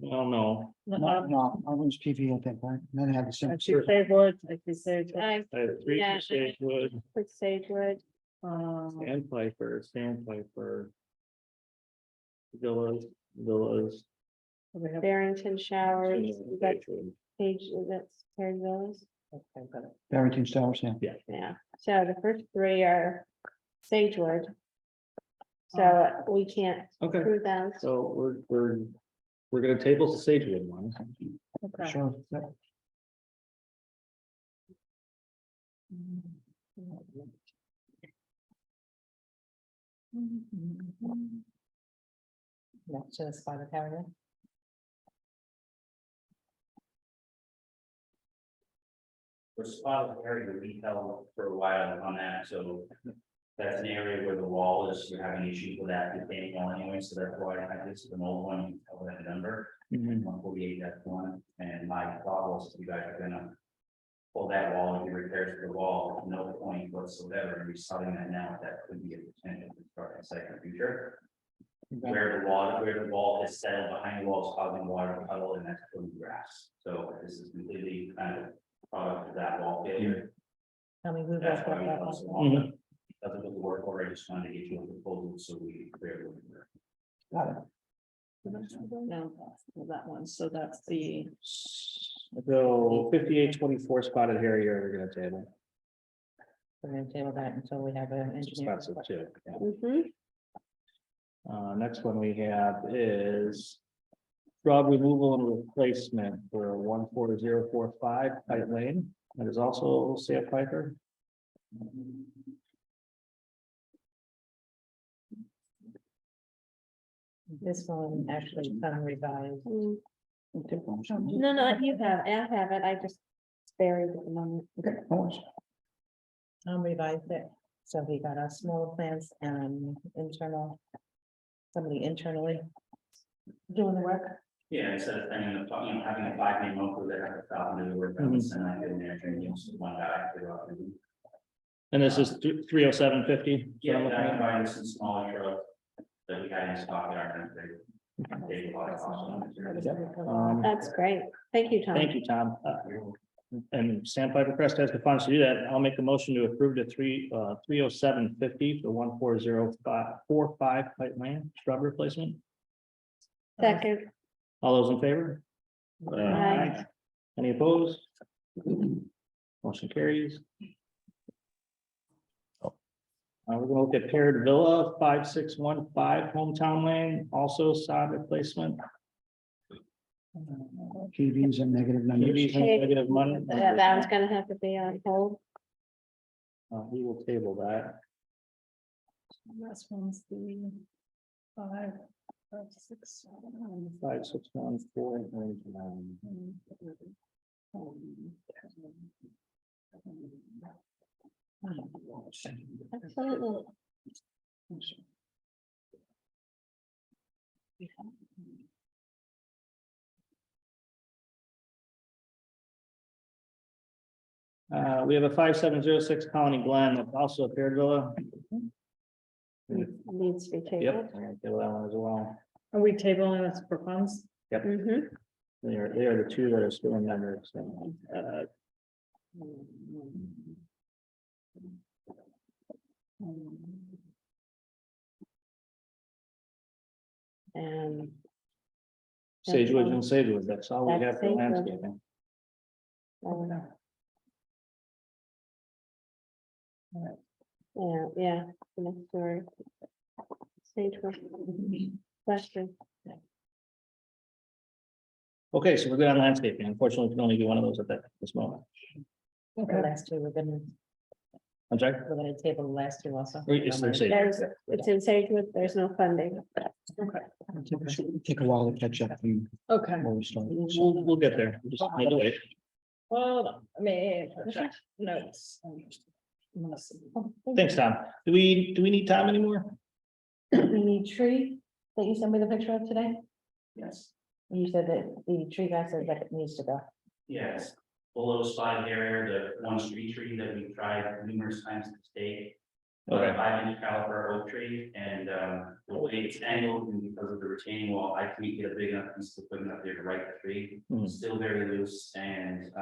Well, no, No, I was PV, I think, right? And then I have the same. I see Sagebrook, I see Sagebrook. I I have three Yeah. for Sagewood, put Sagewood. Sandpiper. Villas. We have- Barrington Showers, we got Sagewood. Page, that's Terry Villas. Okay, got it. Barrington Towers, yeah. Yeah, so the first three are Sagewood. So we can't Okay, prove those. so we're gonna table the Sagewood one. Okay. Sure. Yeah, so the spotted area. For spot area, we held for a while on that, so. That's an area where the wall is, we're having issues with that retaining wall anyway, so that's why I had this, an old one, over that number. 148, that's one, and my thought was, if you guys are gonna. Pull that wall and do repairs to the wall, no point whatsoever, and reselling that now, that could be a potential to start in the second future. Where the wall is settled behind the walls causing water to puddle, and that's putting grass, so this is completely kind of product of that wall failure. Tell me, we That's worked why we that also one. want to, doesn't look work already, just wanted to get you a proposal, so we. Got it. No, that one, so that's the, So 5824 spotted harrier, we're gonna table. We're gonna table that until we have an It's engineer. expensive too. Yeah. Mhm. Next one we have is. Shrub removal and replacement for 14045 Pipe Lane. That is also Sandpiper. This one actually kind of revised. Mm. No, you have, I have it, I just buried it at the moment. Okay, no worries. Revised it, so we got our smaller plants and internal. Somebody internally. Doing the work. Yeah, instead of having having a 5-name motor that have a stop and do the work, and send that in there, and use one guy to. And this is 30750. Yeah, I'm buying some smaller truck that we had in stock at our. Um, That's great. Thank you, Tom. Thank you, Tom. and Sandpiper Crest has the funds to do that. I'll make a motion to approve the 30750 for 14045 Pipe Lane shrub replacement. Second, All those in favor? Aye. Any opposed? Motion carries. We're gonna look at Paired Villa 5615 Hometown Lane, also sod replacement. PVs and negative numbers. PVs and negative money. that one's gonna have to be on hold. We will table that. Last one's the 5, 6, 5614. Absolutely. We have a 5706 Colony Glen, that's also a Paired Villa. Needs to be tabled. Yep, I'm gonna table that one as well. Are we tabling this for funds? Mhm. They are the two that are still in memory. So, And Sagewood and Sagewood, that's all we That's have for Sagewood. landscaping. yeah, the next story. Sagewood. Question. Okay, so we're good on landscaping. Unfortunately, we can only do one of those at this moment. The last two, I'm sorry. we're gonna table the last two also. It's their Sage. It's in Sagewood, there's no funding. Take a while to catch up from Okay. where we started. We'll get there. Just need to wait. Hold on, I mean, notes. Thanks, Tom. Do we need time anymore? We need tree that you sent me the picture of today. Yes, You said that the tree guy said that it needs to go. yes. Below spotted area, the one street tree that we've tried numerous times to stake. Okay. 5-inch caliber oak tree, and the way it's angled and because of the retaining wall, I can't get a big enough piece of equipment up there to right the tree. Mhm. Still very loose, and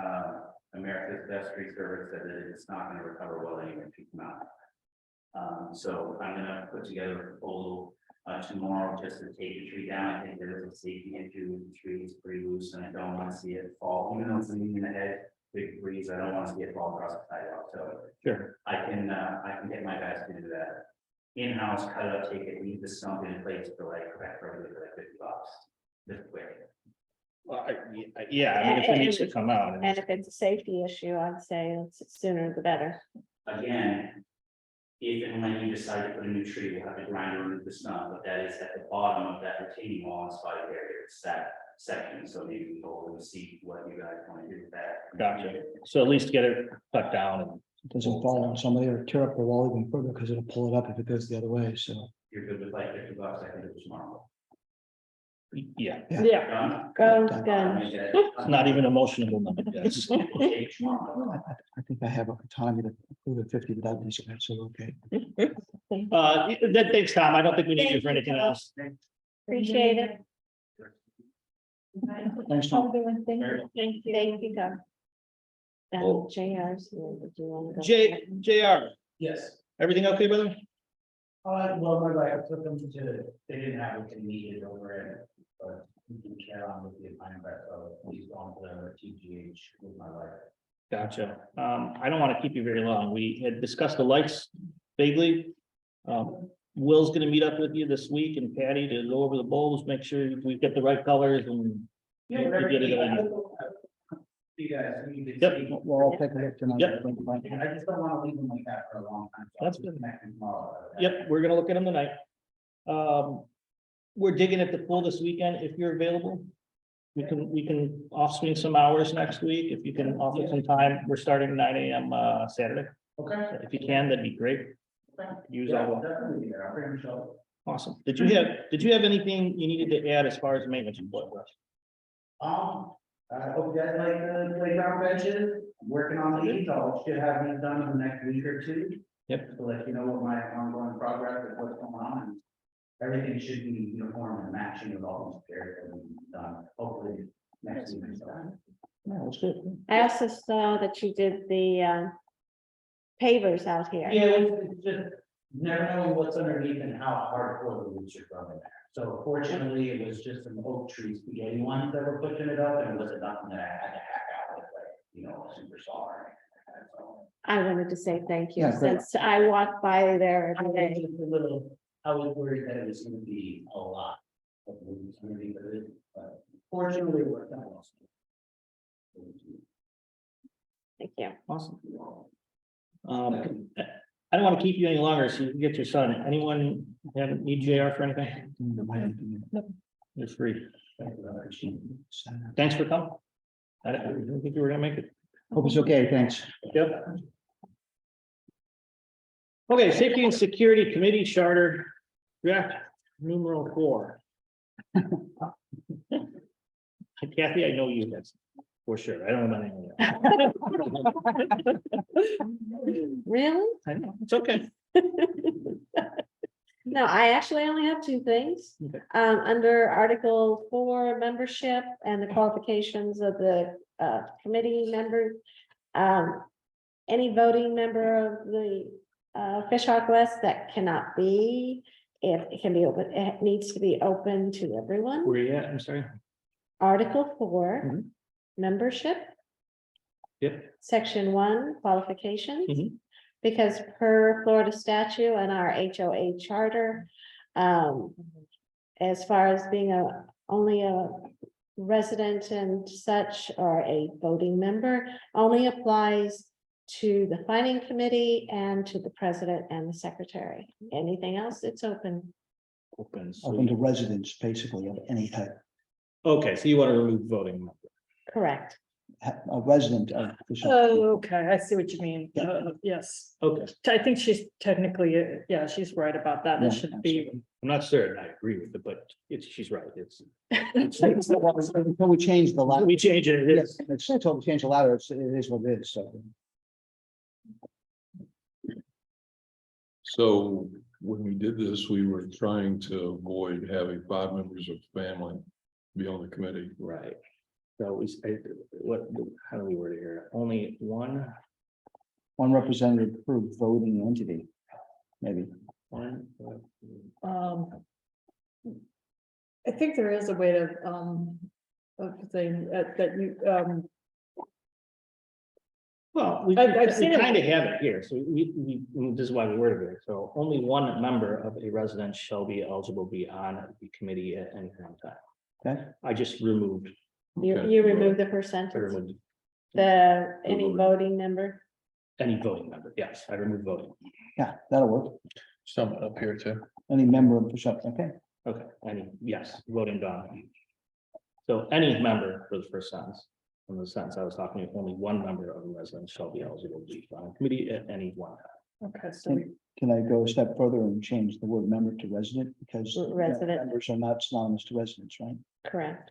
America's Best Tree Service said that it's not gonna recover well anyway, if you come out. So I'm gonna put together a proposal tomorrow just to take the tree down. I think there is a safety issue with the tree, it's pretty loose, and I don't wanna see it fall, even though it's leaning in the head, big breeze, I don't wanna see it fall across the sidewalk, so. Sure. I can get my guys to do that. In-house, cut it up, take it, leave the stump in place for like $50. Just quick. Well, yeah, I mean, if it needs to come out. And if it's a safety issue, I'd say it's sooner the better. Again, if and when you decide to put a new tree, we'll have to grind or remove the stump, but that is at the bottom of that retaining wall and spotted area, it's that section, so maybe we go over and see what you guys want to do with that. Gotcha. So at least get it cut down and It doesn't fall on somebody or tear up the wall even further because it'll pull it up if it goes the other way, so. You're good with like $50, I can do it tomorrow. yeah, Yeah, Done? Go, Done. gun. it's not even emotional number, yes. Okay, tomorrow. I think I have autonomy to approve at 50 without these guys, so okay. That thanks, Tom. I don't think we need you for anything else. Appreciate it. Thanks, Tom. Thank you, Tom. Oh. And JR's here, would you want to go? JR, Yes. everything okay, brother? Well, my wife took them to, they didn't have what they needed over it, but we can carry on with the appointment, so he's on the TGH with my wife. Gotcha. I don't want to keep you very long. We had discussed the lights vaguely. Will's gonna meet up with you this week and Patty to go over the bulbs, make sure we get the right colors and. Yeah, we whatever get it you on. need. You guys, we need to Yep. see. Well, I'll take a look tonight. Yep. I just don't want to leave them like that for a long time. so I'll That's just connect them tomorrow. Yep, we're gonna look at them tonight. We're digging at the pool this weekend, if you're available. We can off swing some hours next week, if you can offer some time, we're starting 9 AM Saturday. Okay. If you can, that'd be great. Use Yeah, all, definitely, yeah, I'll bring Michelle. awesome. Did you have anything you needed to add as far as maintenance report was? I hope you guys like the playground benches, I'm working on these, should have these done in the next week or two. Yep. To let you know what my ongoing progress and what's going on, and everything should be uniform and matching with all these repairs that we've done, hopefully next week or so. Yeah, that's good. I also saw that you did the pavers out here. Yeah, it's just never knowing what's underneath and how hardcore the roots are growing there. So fortunately, it was just an oak tree spaghetti ones that were pushing it up, and it wasn't nothing that I had to hack out with, like, you know, a super saw or anything like that, so. I wanted to say thank you, Yeah, great. since I walk by there I every was day. just a little, I was worried that it was gonna be a lot of roots underneath of it, but fortunately, it worked out. Thank you. Awesome. I don't want to keep you any longer, so you can get your son. Anyone have need JR for anything? You're free. Thanks for coming. I didn't think you were gonna make it. Hope it's okay, thanks. Yep. Okay, Safety and Security Committee Charter, draft numeral 4. Kathy, I know you, that's for sure. I don't know about anyone else. Really? I know, it's okay. No, I actually only have two things. Okay. Under Article 4, membership and the qualifications of the committee members. Any voting member of the Fish Hawk West that cannot be, if it can be open, it needs to be open to everyone. Where you at? I'm sorry. Article 4, Mhm. membership. Yep. Section 1, qualifications. Mhm. Because per Florida statute and our HOA charter, as far as being only a resident and such, or a voting member, only applies to the planning committee and to the president and the secretary. Anything else, it's open. Open. Open to residents, basically, of any type, Okay, so you want to remove voting member. Correct. a resident of. Oh, okay, I see what you mean. Yes, Okay, I think she's technically, yeah, she's right about that. Yeah, It should be. I'm not certain I agree with it, but she's right. It's. Until we change the law. We change it, it is. It's until we change the ladder, it is what it is, so. So when we did this, we were trying to avoid having 5 members of the family be on the committee. Right. So how do we word it here? Only one, One representative per voting entity, maybe. one. I think there is a way to, of saying that you, Well, we I've seen it. kind of have it here, so this is why we worded it. So only one member of a resident shall be eligible to be on the committee at any time. Okay. I just removed. Okay. You remove the I percentage, removed any voting member. any voting member. Yes, I removed voting. Yeah, that'll work. Some up here too. Any member of the shop, okay. Okay, yes, voting done. So any member for the first sentence. In the sentence I was talking, only one member of a resident shall be eligible to be on a committee at any one time. okay, so we, Can I go a step further and change the word member to resident? Because Resident. members are not synonymous to residents, right? Correct.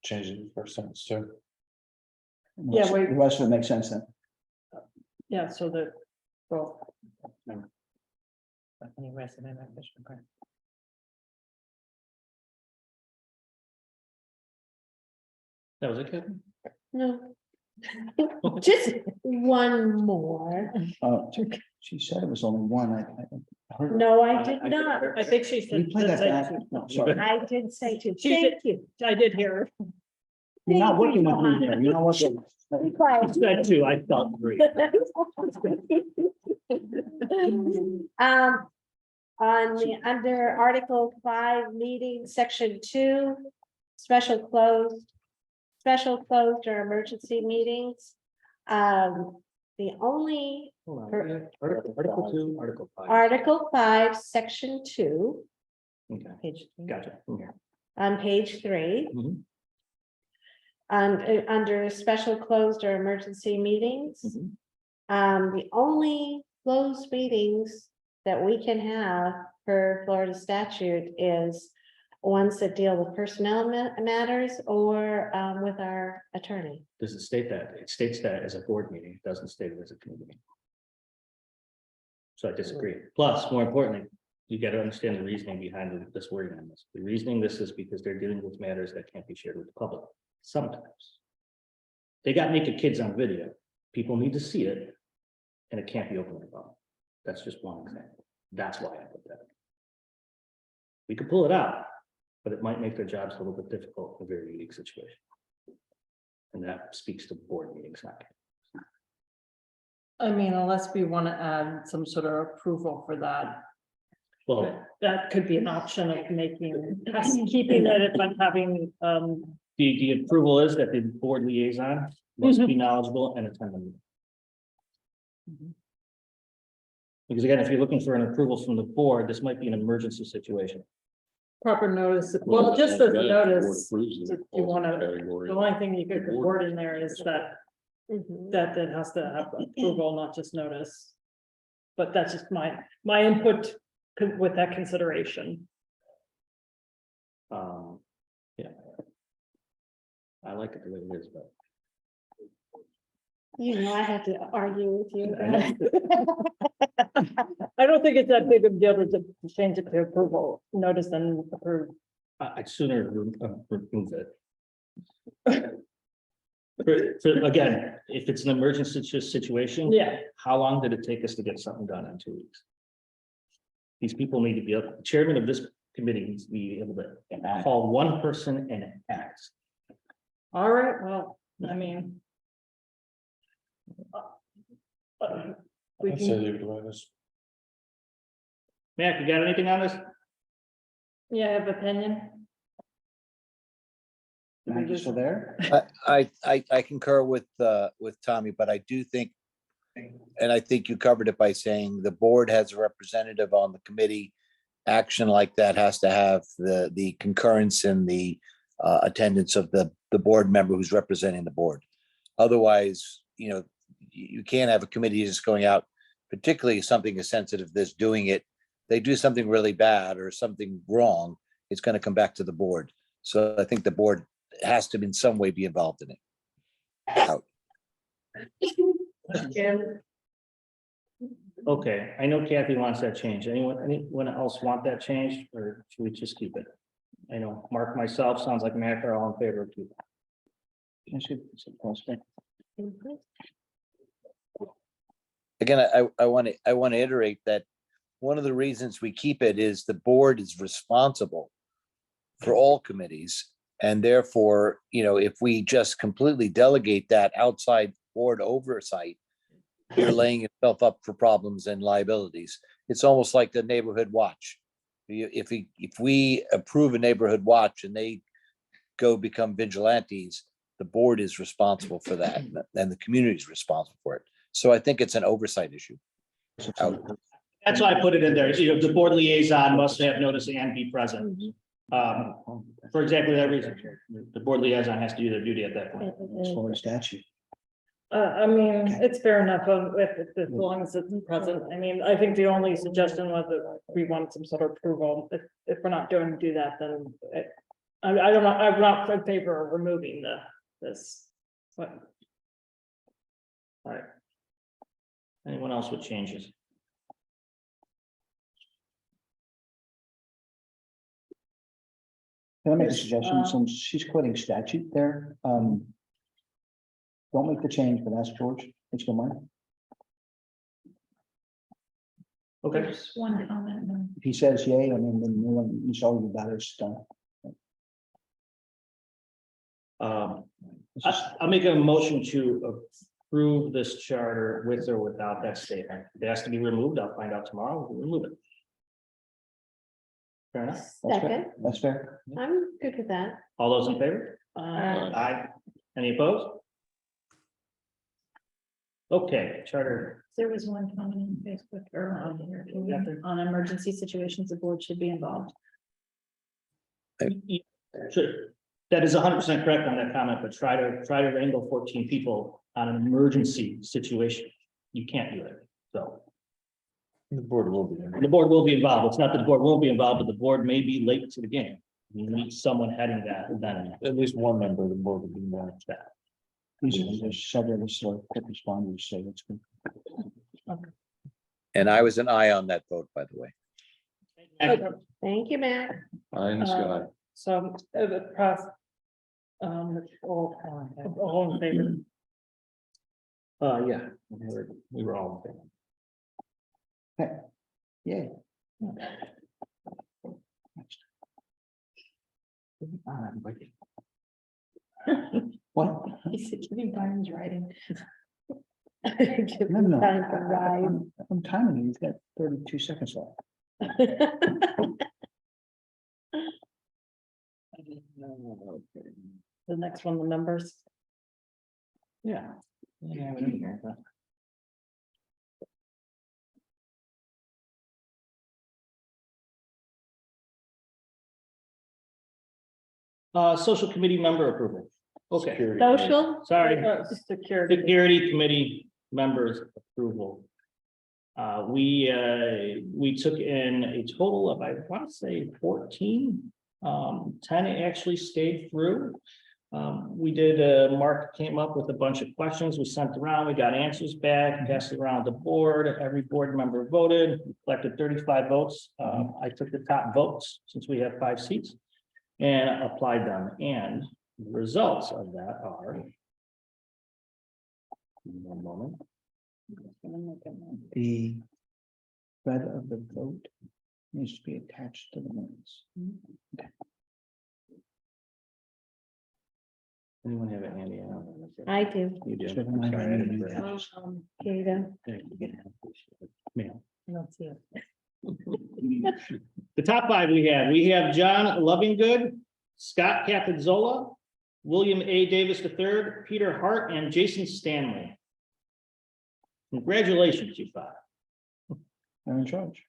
change it to the first sentence too. Yeah, wait. The rest of it makes sense then. yeah, so that, well, Any resident of Fish Hawk. That was it, Kevin? No. Just one more. She said it was only one. I heard. No, I did not. I think she Can you said. play that say back? two. No, sorry. I did say two. She Thank you. I did hear her. You're not working with me there. You know what? Be quiet. That too, I felt great. On the, under Article 5, meeting, Section 2, special closed or emergency meetings. The only Hold on, Article 2, Article 5. Article 5, Section 2, Okay, page, gotcha. Okay. on page 3. Mhm. Under special closed or emergency meetings. Mhm. The only closed meetings that we can have per Florida statute is ones that deal with personnel matters or with our attorney. Does it state that? It states that as a board meeting, it doesn't state it as a committee meeting. So I disagree. Plus, more importantly, You gotta understand the reasoning behind this wording on this. The reasoning this is because they're dealing with matters that can't be shared with the public sometimes. They got naked kids on video. People need to see it. And it can't be openly about. That's just one example. That's why I put that. We could pull it out, but it might make their jobs a little bit difficult in a very unique situation. And that speaks to board meetings, not. I mean, unless we want to add some sort of approval for that, Well, that could be an option of making, keeping it, but having, the approval is that the board liaison must be knowledgeable and attend the meeting. Because again, if you're looking for an approval from the board, this might be an emergency situation. proper notice, well, just as a notice, Approves it, if you wanna- category. the only thing you could word in there is that, Mhm. that it has to have approval, not just notice. But that's just my input with that consideration. Yeah. I like it the way it is, but. You know, I had to argue with you. I don't think it's that big of a deal to change it to approval, notice and approve. I'd sooner remove it. Again, if it's an emergency situation. Yeah. How long did it take us to get something done in 2 weeks? These people need to be able, the chairman of this committee needs to be able to call one person and act. All right, well, I mean. We I'd say can, leave it the way it is. Mac, you got anything on this? yeah, have opinion? Matt, you still there? I concur with Tommy, but I do think, and I think you covered it by saying the board has a representative on the committee. Action like that has to have the concurrence and the attendance of the board member who's representing the board. Otherwise, you can't have a committee just going out, particularly something as sensitive as this, doing it. They do something really bad or something wrong, it's going to come back to the board. So I think the board has to in some way be involved in it. Out. Okay, I know Kathy wants that change. Anyone else want that change, or should we just keep it? I know Mark, myself, sounds like Mac are all in favor of keeping it. Can I see if it's possible? Again, I want to iterate that one of the reasons we keep it is the board is responsible for all committees. And therefore, if we just completely delegate that outside board oversight, you're laying yourself up for problems and liabilities. It's almost like the neighborhood watch. If we approve a neighborhood watch and they go become vigilantes, the board is responsible for that and the community is responsible for it. So I think it's an oversight issue. Out. That's why I put it in there. The board liaison must have notice and be present. For exactly that reason, the board liaison has to do their duty at that point. It's for a statute. I mean, it's fair enough as long as it's present. I mean, I think the only suggestion was that we want some sort of approval. If we're not going to do that, then I'm not in favor of removing this. But All right. Anyone else with changes? Can I make a suggestion? Since she's quoting statute there, don't make the change, but ask George, if you don't mind. Okay. There's one comment. If he says yay, I mean, then no one, Michelle, you got it, it's done. I'll make a motion to approve this charter with or without that statement. If it has to be removed, I'll find out tomorrow. We'll remove it. Fair enough. That's fair. Second, That's fair. I'm good with that. All those in favor? uh, Aye. Any opposed? Okay, charter. There was one comment on Facebook or on here, on emergency situations, the board should be involved. Sure. That is 100% correct on that comment, but try to wrangle 14 people on an emergency situation. You can't do it. So The board will be. the board will be involved. It's not that the board won't be involved, but the board may be late to the game. You need someone heading that then. At least one member of the board will be more. There's several sort of quick responders, so that's good. And I was an aye on that vote, by the way. Thank you, Matt. Pie in the sky. So, the process. All in favor. Yeah, we were all in favor. Yeah. What? He's giving Brian's writing. Give No, him no, time to ride. I'm timing it. He's got 32 seconds left. The next one, the members. Yeah. Yeah, we didn't hear that. Social committee member approval. Okay, Security. Social, sorry. Security. Security committee members approval. We took in a total of, I want to say 14. 10 actually stayed through. We did, Mark came up with a bunch of questions we sent around, we got answers back, passed it around the board, every board member voted, collected 35 votes. I took the top votes, since we have 5 seats, and applied them, and the results of that are. One moment. The thread of the vote needs to be attached to the minutes. Anyone have it handy? I do. You do. Should I Sorry, I didn't do bring it. Here you go. Yeah. I don't see it. The top 5 we have John Lovingood, Scott Capizzola, William A. Davis III, Peter Hart, and Jason Stanley. Congratulations, you 5. I'm in charge.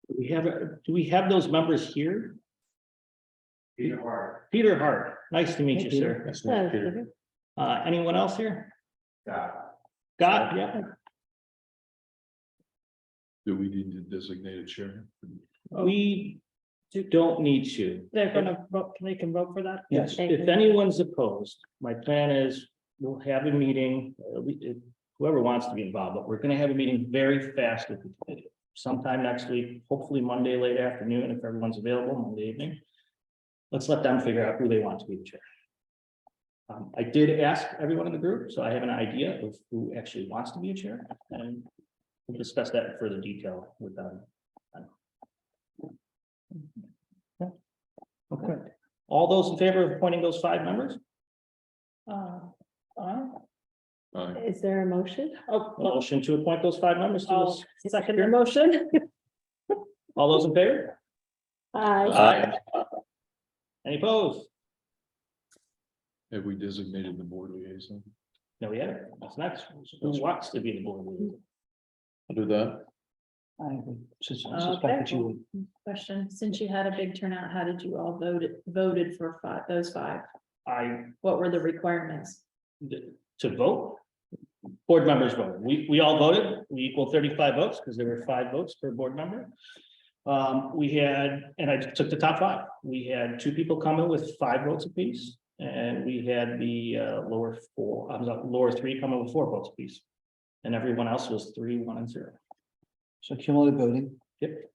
Do we have those members here? Peter Hart, nice to meet you, sir. That's Oh, not Peter. Anyone else here? Scott, yeah. Do we need to designate a chair? We don't need to. They're gonna vote, they can vote for that? Yes. If anyone's opposed, my plan is we'll have a meeting, whoever wants to be involved, but we're gonna have a meeting very fast with the committee. Sometime next week, hopefully Monday, late afternoon, if everyone's available, Monday evening. Let's let them figure out who they want to be the chair. I did ask everyone in the group, so I have an idea of who actually wants to be a chair, and we'll discuss that in further detail with them. Okay, all those in favor of appointing those 5 members? Aye. Is there a motion? Oh, Motion to appoint those 5 members to I'll this. second the motion. All those in favor? Aye. Any opposed? Have we designated the board liaison? No, we haven't. That's next. Who wants to be the board liaison? I'll do that. I would suspect Okay. that you would. Question, since you had a big turnout, how did you all voted for those 5? What were the requirements? To vote. Board members voted. We all voted. We equal 35 votes because there were 5 votes per board member. We had, and I took the top 5. We had 2 people come in with 5 votes apiece. And we had the lower 3 come in with 4 votes apiece. And everyone else was 3, 1, and 0. So cumulative voting. Yep.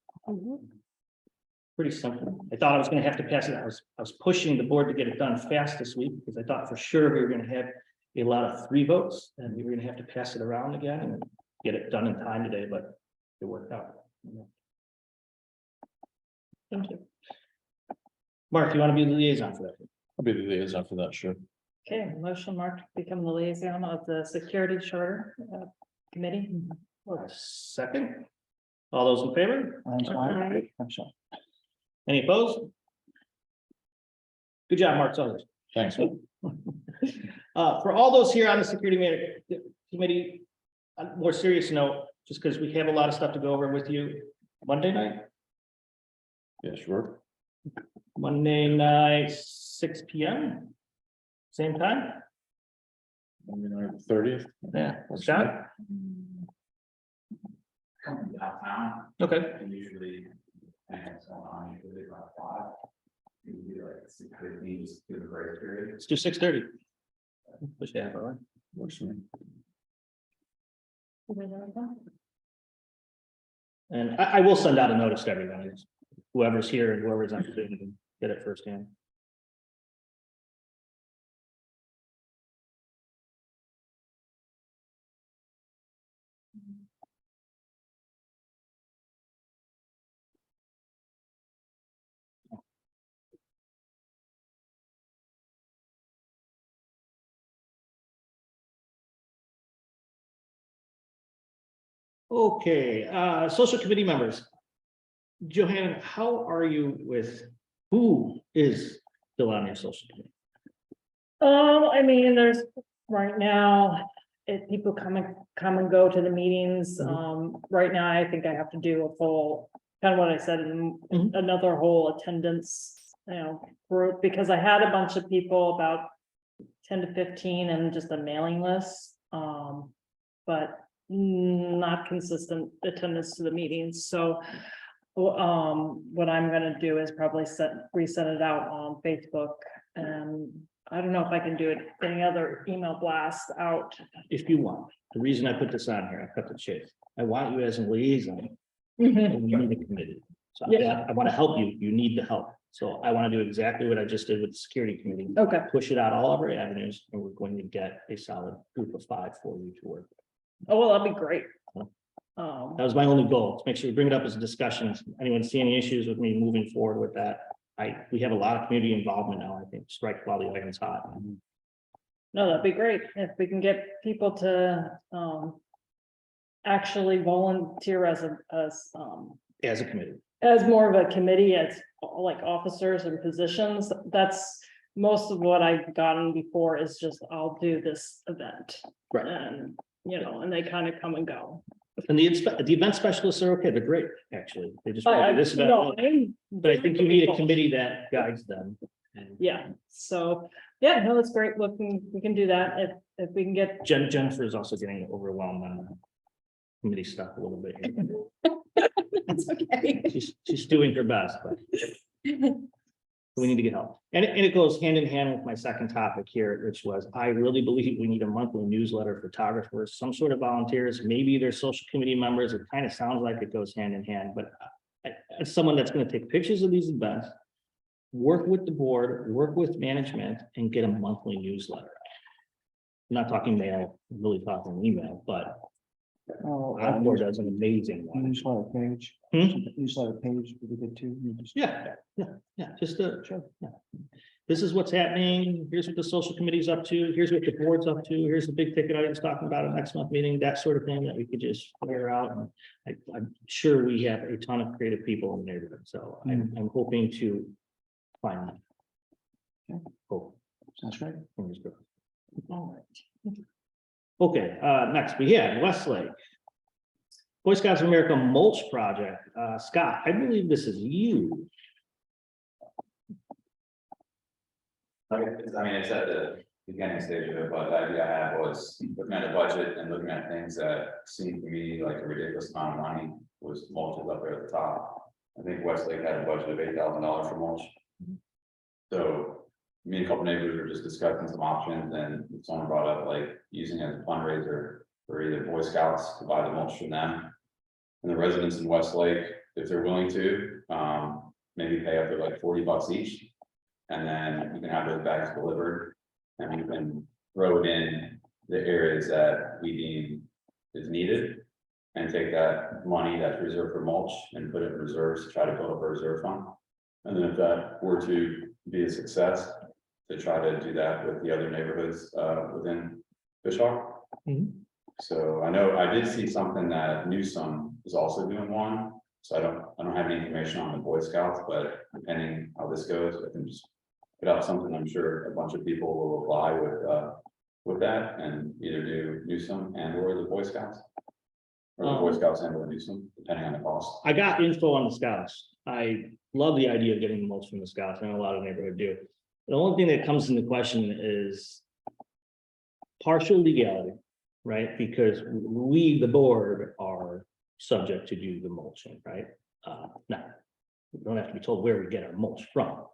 Pretty simple. I thought I was gonna have to pass it. I was pushing the board to get it done fast this week because I thought for sure we were gonna have a lot of 3 votes and we were gonna have to pass it around again and get it done in time today, but it worked out. Thank you. Mark, you want to be the liaison for that? I'll be the liaison for that, sure. Okay, motion Mark to become the liaison of the Security Charter Committee. Second. All those in favor? I'm sorry. Any opposed? Good job, Mark. It's all yours. Thanks. For all those here on the security committee, on a more serious note, just because we have a lot of stuff to go over with you, Monday night, Yeah, sure. Monday night, 6 p.m. Same time? I mean, our 30th. Yeah, Scott? Downtown, Okay, and usually, and so on, usually about 5. You can do like 6:15, just do the grace period. let's do 6:30. Push that, all right? Works for me. And I will send out a notice to everyone, it's whoever's here and whoever's on Zoom can get it firsthand. Okay, social committee members. Johanna, how are you with, who is still on your social committee? I mean, there's right now, people come and go to the meetings. Right now, I think I have to do a full, kind of what I said, another whole attendance, group, because I had a bunch of people, about 10 to 15, and just a mailing list. But not consistent attendance to the meetings, so. What I'm gonna do is probably reset it out on Facebook, and I don't know if I can do it, any other email blast out. If you want, the reason I put this on here, I cut the chase. I want you as a liaison, and you need a committee. So Yeah. I want to help you, you need the help. So I want to do exactly what I just did with the security committee. Okay, Push it out all of our avenues, and we're going to get a solid group of 5 for you to work with. oh, well, that'd be great. That was my only goal, to make sure we bring it up as a discussion. Anyone see any issues with me moving forward with that? We have a lot of community involvement now, I think, strike while the iron's hot. No, that'd be great, if we can get people to, actually volunteer as As a committee. as more of a committee, as like officers and positions. That's most of what I've gotten before, is just, I'll do this event. Right. And, and they kind of come and go. And the event specialists are okay, they're great, actually. They just want to do this event. No, But I think you need a committee that guides them. And Yeah, so, yeah, no, that's great. We can do that if we can get. Jennifer is also getting overwhelmed on the committee stuff a little bit. That's okay. She's doing her best, but we need to get help. And it goes hand in hand with my second topic here, which was, I really believe we need a monthly newsletter, photographers, some sort of volunteers, maybe they're social committee members. It kind of sounds like it goes hand in hand, but as someone that's going to take pictures of these events, work with the board, work with management, and get a monthly newsletter. I'm not talking mail, I'm really talking email, but our board does an amazing one. Newsletter page. Hmm? Newsletter page would be good too. You just- Yeah, just this is what's happening. Here's what the social committee's up to. Here's what the board's up to. Here's the big ticket items talking about at next month meeting, that sort of thing that we could just figure out. And I'm sure we have a ton of creative people in the neighborhood, so I'm hoping to find them. Hope. Sounds great. Fingers crossed. Okay, next we have Westlake. Boy Scouts of America mulch project. Scott, I believe this is you. It's at the beginning stage of it, but the idea I had was looking at the budget and looking at things that seemed to me like a ridiculous amount of money was mulch is up there at the top. I think Westlake had a budget of $8,000 for mulch. So me and a couple neighbors were just discussing some options, and someone brought up like using it as a fundraiser for either Boy Scouts to buy the mulch from them. And the residents in Westlake, if they're willing to, maybe pay up to like $40 each. And then you can have those bags delivered, and you can throw it in the areas that we deem is needed. And take that money that's reserved for mulch and put it in reserves to try to build up a reserve fund. And then if that were to be a success, to try to do that with the other neighborhoods within Fishhawk. Mhm. So I know I did see something that Newsome is also doing one. So I don't have any information on the Boy Scouts, but depending how this goes, I can just put out something. I'm sure a bunch of people will apply with that and either do Newsome and or the Boy Scouts. Or the Boy Scouts and or Newsome, depending on the cost. I got info on the Scouts. I love the idea of getting the mulch from the Scouts. I know a lot of neighborhood do. The only thing that comes into question is partial legality, right? Because we, the board, are subject to do the mulching, right? Now, we don't have to be told where we get our mulch from.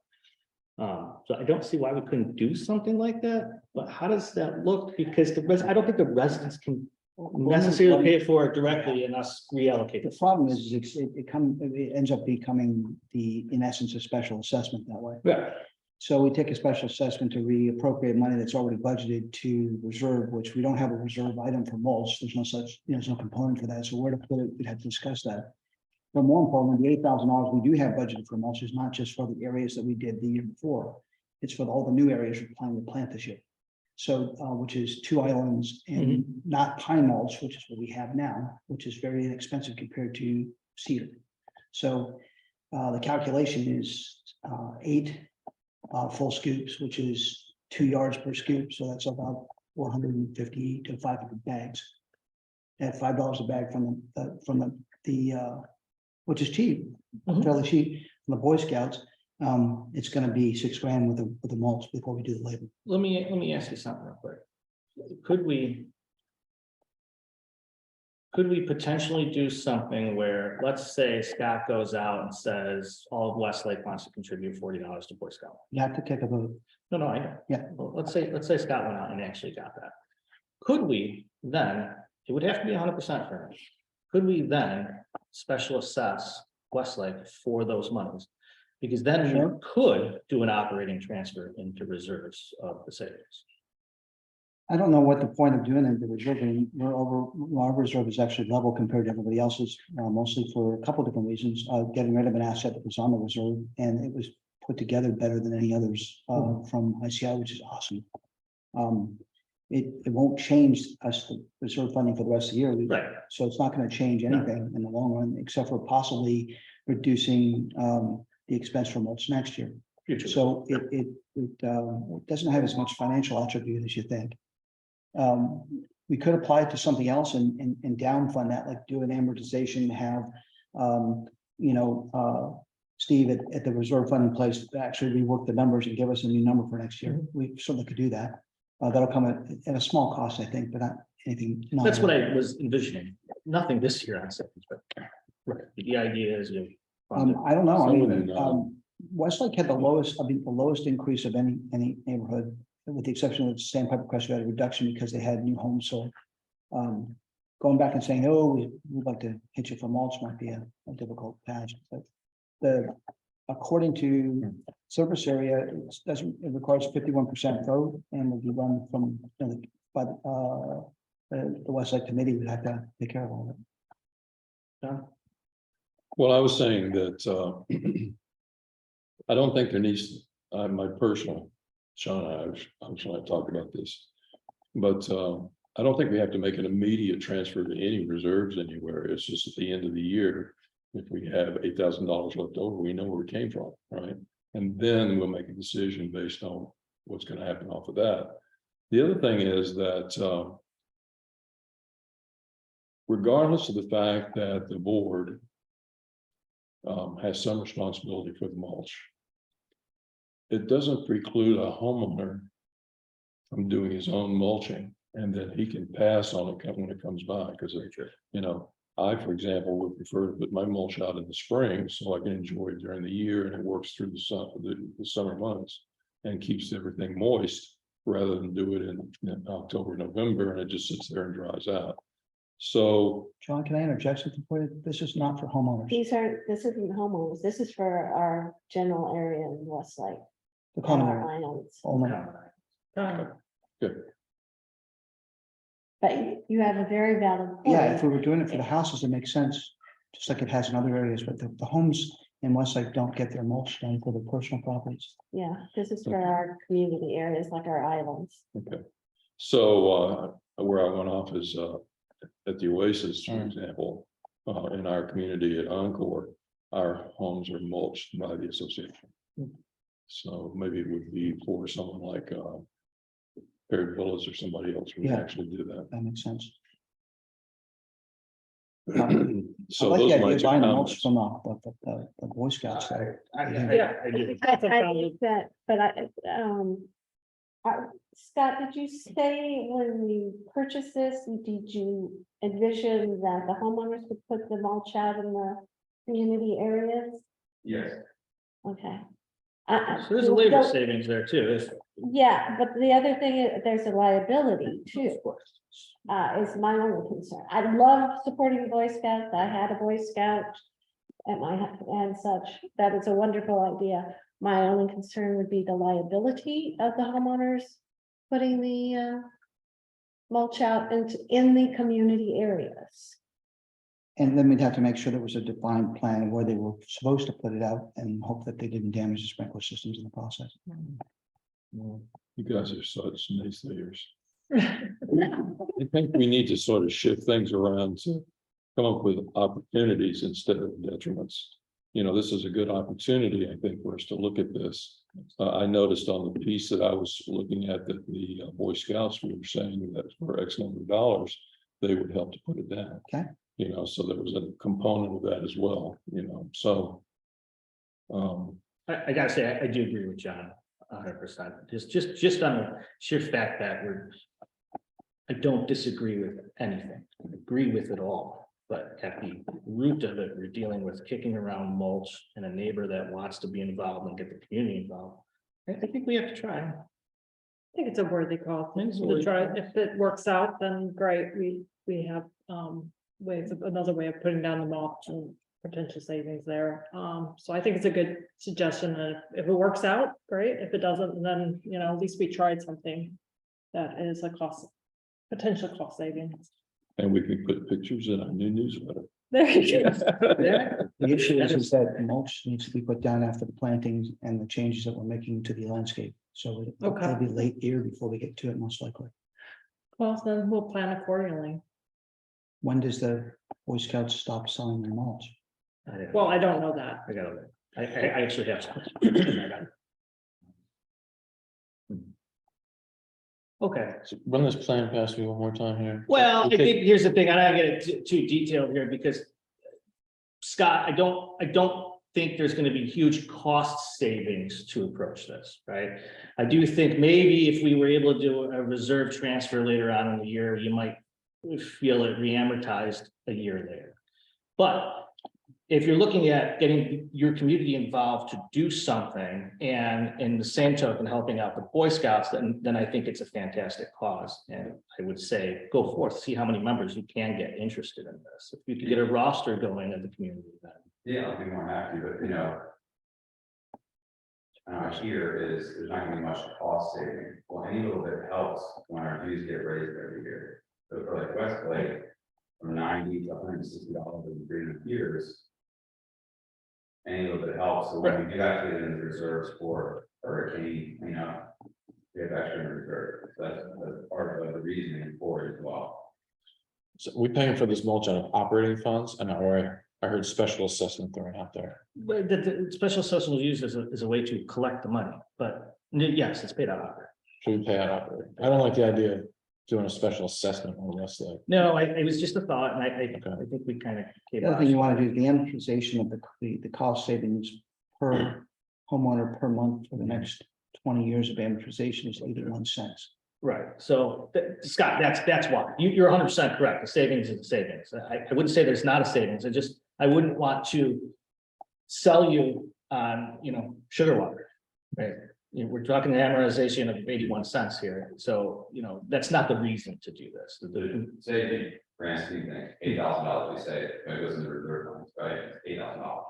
So I don't see why we couldn't do something like that, but how does that look? Because I don't think the residents can necessarily pay for it directly and us reallocate The it. problem is, it ends up becoming in essence, a special assessment that way. Yeah, So we take a special assessment to reappropriate money that's already budgeted to reserve, which we don't have a reserve item for mulch. There's no such, there's no component for that. So where to put it, we'd have to discuss that. But more importantly, the $8,000 we do have budgeted for mulch is not just for the areas that we did the year before. It's for all the new areas we're planning to plant this year. So, which is 2 islands and not pine mulch, which is what we have now, which is very inexpensive compared to cedar. So, the calculation is 8 full scoops, which is 2 yards per scoop. So that's about 450 to 500 bags. At $5 a bag from the which is cheap, fairly cheap from the Boy Scouts. It's going to be $6,000 with the mulch before we do the label. let me ask you something real quick. Could we potentially do something where, let's say Scott goes out and says, all of Westlake wants to contribute $40 to Boy Scout? You have to take a vote. No, I know. Yeah. Well, let's say Scott went out and actually got that. Could we then, it would have to be 100% for him. Could we then special assess Westlake for those monies? Because then you could do an operating transfer into reserves of the savings. I don't know what the point of doing it, the reserve, our reserve is actually level compared to everybody else's, mostly for a couple of different reasons. Getting rid of an asset that was on the reserve, and it was put together better than any others from ICI, which is awesome. It won't change us the reserve funding for the rest of the year. Right. So it's not going to change anything in the long run, except for possibly reducing the expense for mulch next year. Future. So it doesn't have as much financial attribute as you think. We could apply it to something else and down fund that, like do an amortization, have, Steve at the reserve funding place to actually rework the numbers and give us a new number for next year. We certainly could do that. That'll come at a small cost, I think, but not anything. That's what I was envisioning. Nothing this year on savings, but right. The idea is you. I don't know. I mean, Someone, Westlake had the lowest increase of any neighborhood, with the exception of Sandpiper Crest, who had a reduction because they had new homes. So going back and saying, oh, we'd like to hit you for mulch might be a difficult task. But according to surface area, it requires 51% vote and will be run from by the Westlake committee would have to take care of all of it. well, I was saying that I don't think there needs, my personal, Sean and I was trying to talk about this. But I don't think we have to make an immediate transfer to any reserves anywhere. It's just at the end of the year. If we have $8,000 left over, we know where it came from, right? And then we'll make a decision based on what's going to happen off of that. The other thing is that regardless of the fact that the board has some responsibility for the mulch, it doesn't preclude a homeowner from doing his own mulching, and then he can pass on it when it comes by, because I, for example, would prefer to put my mulch out in the spring so I can enjoy it during the year, and it works through the summer months and keeps everything moist, rather than do it in October, November, and it just sits there and dries out. So, John, can I interject something for you? This is not for homeowners. This isn't homeowners. This is for our general area in Westlake. The common our area. islands. Only. good. But you have a very valid point. Yeah, if we were doing it for the houses, it makes sense, just like it has in other areas, but the homes in Westlake don't get their mulch done for their personal properties. Yeah, this is for our community areas, like our islands. Okay. So where I went off is at the Oasis, for example, in our community at Encore, our homes are mulched by the association. So maybe it would be for someone like Perry Villas or somebody else who would Yeah. actually do that. That makes sense. So I like those the are my idea of two buying the mulch comments. from the Boy Scouts. Yeah. I think that, but Scott, did you say when you purchased this, did you envision that the homeowners would put the mulch out in the community areas? Yes. Okay, So there's a labor savings there too. Yeah, but the other thing is there's a liability too, Of course. is my only concern. I love supporting the Boy Scouts. I had a Boy Scout at my, and such. That is a wonderful idea. My only concern would be the liability of the homeowners putting the mulch out in the community areas. And then we'd have to make sure there was a defined plan of where they were supposed to put it out and hope that they didn't damage the sprinkler systems in the process. You guys are such naysayers. I think we need to sort of shift things around to come up with opportunities instead of detriments. You know, this is a good opportunity, I think, for us to look at this. I noticed on the piece that I was looking at that the Boy Scouts were saying that for X number of dollars, they would help to put it down. Okay. You know, so there was a component of that as well, you know, so. I gotta say, I do agree with John 100%. Just on the sheer fact that I don't disagree with anything. I agree with it all. But at the root of it, we're dealing with kicking around mulch and a neighbor that wants to be involved and get the community involved. I think we have to try. I think it's a worthy call It's a to worthy try. call. If it works out, then great. We have ways of, another way of putting down the mulch and potential savings there. So I think it's a good suggestion. And if it works out, great. If it doesn't, then, you know, at least we tried something that is a potential cost savings. And we can put pictures in our new newsletter. There you go. The issue is that mulch needs to be put down after the plantings and the changes that we're making to the landscape. So Okay. it'll be late year before we get to it, most likely. Well, then we'll plan accordingly. When does the Boy Scouts stop selling their mulch? Well, I don't know that. I got it. I actually have some. Okay, So run this plan past me one more time here. well, I Okay. think here's the thing, I don't get it too detailed here because Scott, I don't think there's gonna be huge cost savings to approach this, right? I do think maybe if we were able to do a reserve transfer later on in the year, you might feel it re-amortized a year later. But if you're looking at getting your community involved to do something and in the same token, helping out the Boy Scouts, then I think it's a fantastic cause. And I would say, go forth, see how many members you can get interested in this. If you could get a roster going of the community then. Yeah, I'll be more happy, but you know. Here is, there's not gonna be much cost saving. Well, any little bit helps when our dues get raised every year. So for like Westlake, from $90 to $160 in 3 years. Any little bit helps, so when we do have to get into reserves for hurricane, you know. We have extra in reserve, so that's part of the reasoning for it as well. So we paying for this mulch out of operating funds, and I heard special assessment thrown out there. But the special assessment was used as a way to collect the money, but yes, it's paid out of it. Should we pay out operating? I don't like the idea of doing a special assessment on Westlake. No, it was just a thought, and I Okay. think we kind of. The other thing you want to do is the amortization of the cost savings per homeowner per month for the next 20 years of amortization is 81 cents. Right, so Scott, that's why, you're 100% correct, the savings is the savings, I wouldn't say there's not a savings, I wouldn't want to. Sell you on, sugar water, right? We're talking the amortization of 81 cents here, so, that's not the reason to do this. Say, grand scheme thing, $8,000, we say, when it goes into reserve funds, right, $8,000.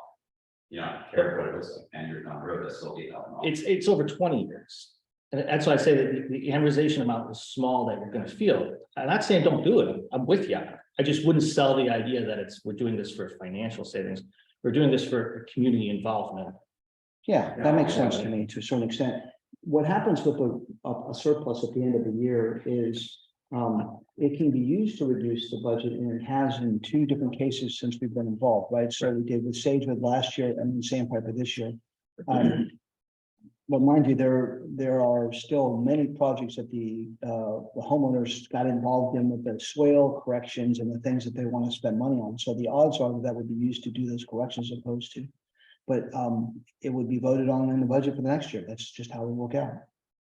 You don't care what it was, and you're down the road, that's still $8,000. It's over 20 years. And that's why I say that the amortization amount is small that we're gonna feel. I'm not saying don't do it. I'm with you. I just wouldn't sell the idea that we're doing this for financial savings. We're doing this for community involvement. Yeah, that makes sense to me to a certain extent. What happens with a surplus at the end of the year is it can be used to reduce the budget, and it has in 2 different cases since we've been involved, right? So we did with Sagewood last year and then Sandpiper this year. But mind you, there are still many projects that the homeowners got involved in with the swale corrections and the things that they want to spend money on. So the odds are that would be used to do those corrections as opposed to. But it would be voted on in the budget for the next year. That's just how it will work out.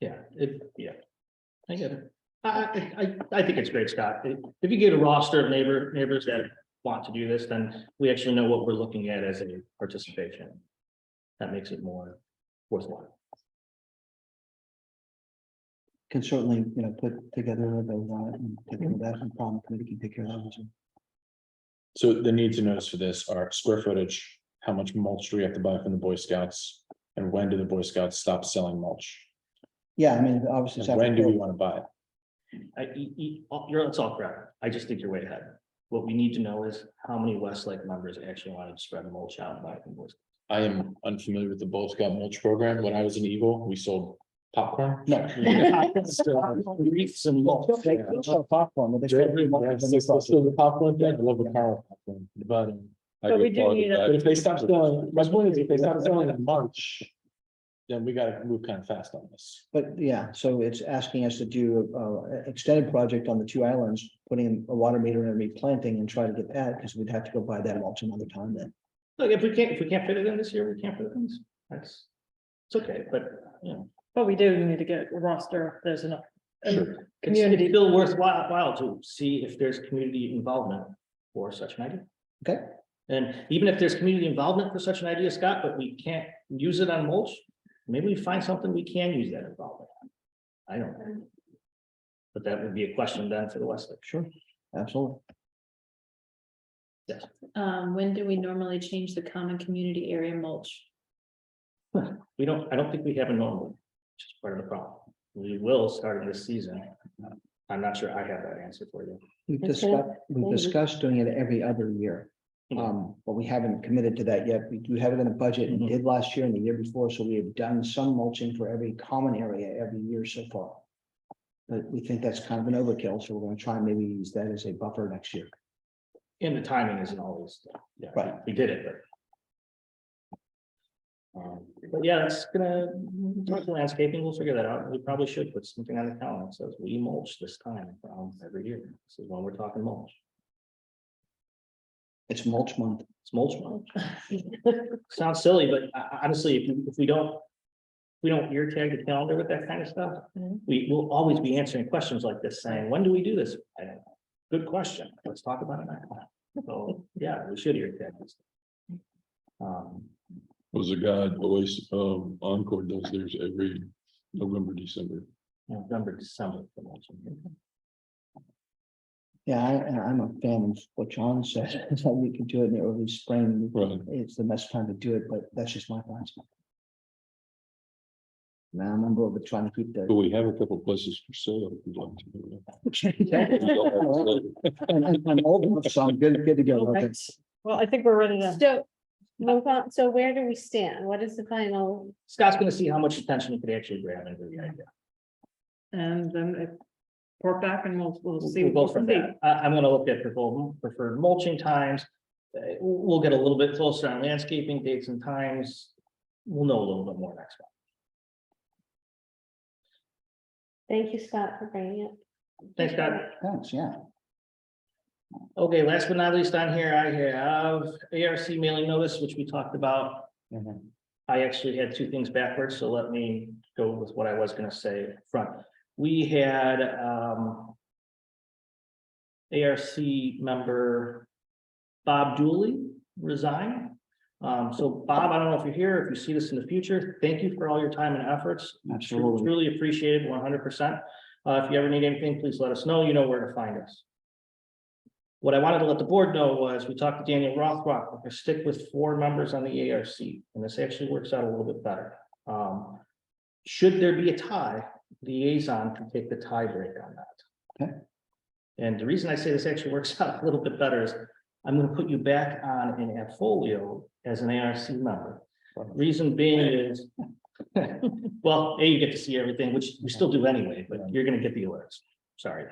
Yeah, I get it. I think it's great, Scott. If you get a roster of neighbors that want to do this, then we actually know what we're looking at as a participation. That makes it more worthwhile. Can certainly, put together those on it and take care of that, and problem committee can take care of that. as well. So the need to notice for this are square footage, how much mulch do we have to buy from the Boy Scouts? And when do the Boy Scouts stop selling mulch? Yeah, I mean, obviously. it's And when do we after- want to buy it? It's all correct. I just think you're way ahead. What we need to know is how many Westlake members actually want to spread mulch out and buy from Boy Scouts. I am unfamiliar with the Boy Scout mulch program. When I was in Eagle, we sold popcorn. No. Wreaths and mulch. They sell popcorn, but they sell very much Yes, when they it's still cross. the popcorn thing. I love the Carl popcorn, but I But go we do farther need a- back. if they stop selling, my point is if they stop selling in March, then we gotta move kind of fast on this. But yeah, so it's asking us to do an extended project on the two islands, putting a water meter and replanting and try to get that, because we'd have to go buy that mulch another time then. Look, if we can't fit it in this year, we can't fit it in this. That's, it's okay, but, But we do need to get a roster, if there's enough. Sure. It's still worthwhile to see if there's community involvement for such an idea. Okay. And even if there's community involvement for such an idea, Scott, but we can't use it on mulch, maybe we find something we can use that involvement on. I don't know. But that would be a question then for the Westlake. Sure, absolutely. When do we normally change the common community area mulch? I don't think we have a normal, which is part of the problem. We will starting this season. I'm not sure I have that answer for you. We've Okay. discussed doing it every other year. But we haven't committed to that yet. We do have it in a budget and Mhm. did last year and the year before, so we have done some mulching for every common area every year so far. But we think that's kind of an overkill, so we're gonna try and maybe use that as a buffer next year. And the timing isn't always, yeah, Right. we did it, but yeah, that's gonna, talk to landscaping, we'll figure that out. We probably should put something on the calendar that says we mulch this time, every year. This is when we're talking mulch. It's mulch month. It's mulch month. Sounds silly, but honestly, if we don't ear tag the calendar with that kind of stuff, we will always be answering questions like this, saying, when do we do this? I don't know. Good question. Let's talk about it now. So, yeah, we should ear tag this. Was a guy always, Encore does theirs every November, December. November, December. For mulching. Yeah, I'm a fan of what John said, is that we could do it in the early spring. Right. It's the best time to do it, but that's just my thoughts. Now, I'm on board with trying to keep But the. we have a couple places for sale. if you'd like to do that. And I'm old enough, so I'm good to go. Okay. Well, I think we're ready to. So, move on. So where do we stand? What is the final? Scott's gonna see how much attention he could actually grab into the idea. And then report back and we'll see. We'll go from there. I'm gonna look at preferred mulching times. We'll get a little bit closer on landscaping dates and times. We'll know a little bit more next month. Thank you, Scott, for bringing it. Thanks, Scott. Thanks, yeah. Okay, last but not least on here, I have ARC mailing notice, which we talked about. I actually had two things backwards, so let me go with what I was gonna say up front. We had ARC member Bob Dooley resign. So Bob, I don't know if you're here, if you see this in the future, thank you for all your time and efforts. Absolutely. Truly appreciated 100%. If you ever need anything, please let us know. You know where to find us. What I wanted to let the board know was we talked to Daniel Rothrock. We're going to stick with 4 members on the ARC, and this actually works out a little bit better. Should there be a tie, the liaison can take the tie break on that. Okay. And the reason I say this actually works out a little bit better is I'm going to put you back on an AppFolio as an ARC member. Reason being is, well, you get to see everything, which we still do anyway, but you're going to get the alerts. Sorry.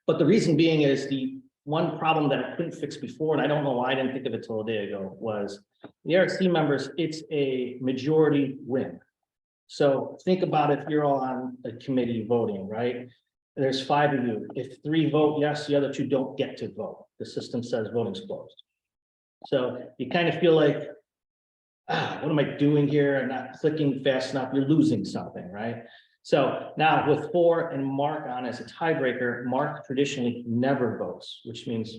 But the reason being is the one problem that I couldn't fix before, and I don't know why I didn't think of it till a day ago, was the ARC members, it's a majority win. So think about if you're all on a committee voting, right? There's 5 of you. If 3 vote yes, the other 2 don't get to vote. The system says voting's closed. So you kind of feel like, what am I doing here? I'm not clicking fast enough. You're losing something, right? So now with 4 and Mark on as a tiebreaker, Mark traditionally never votes, which means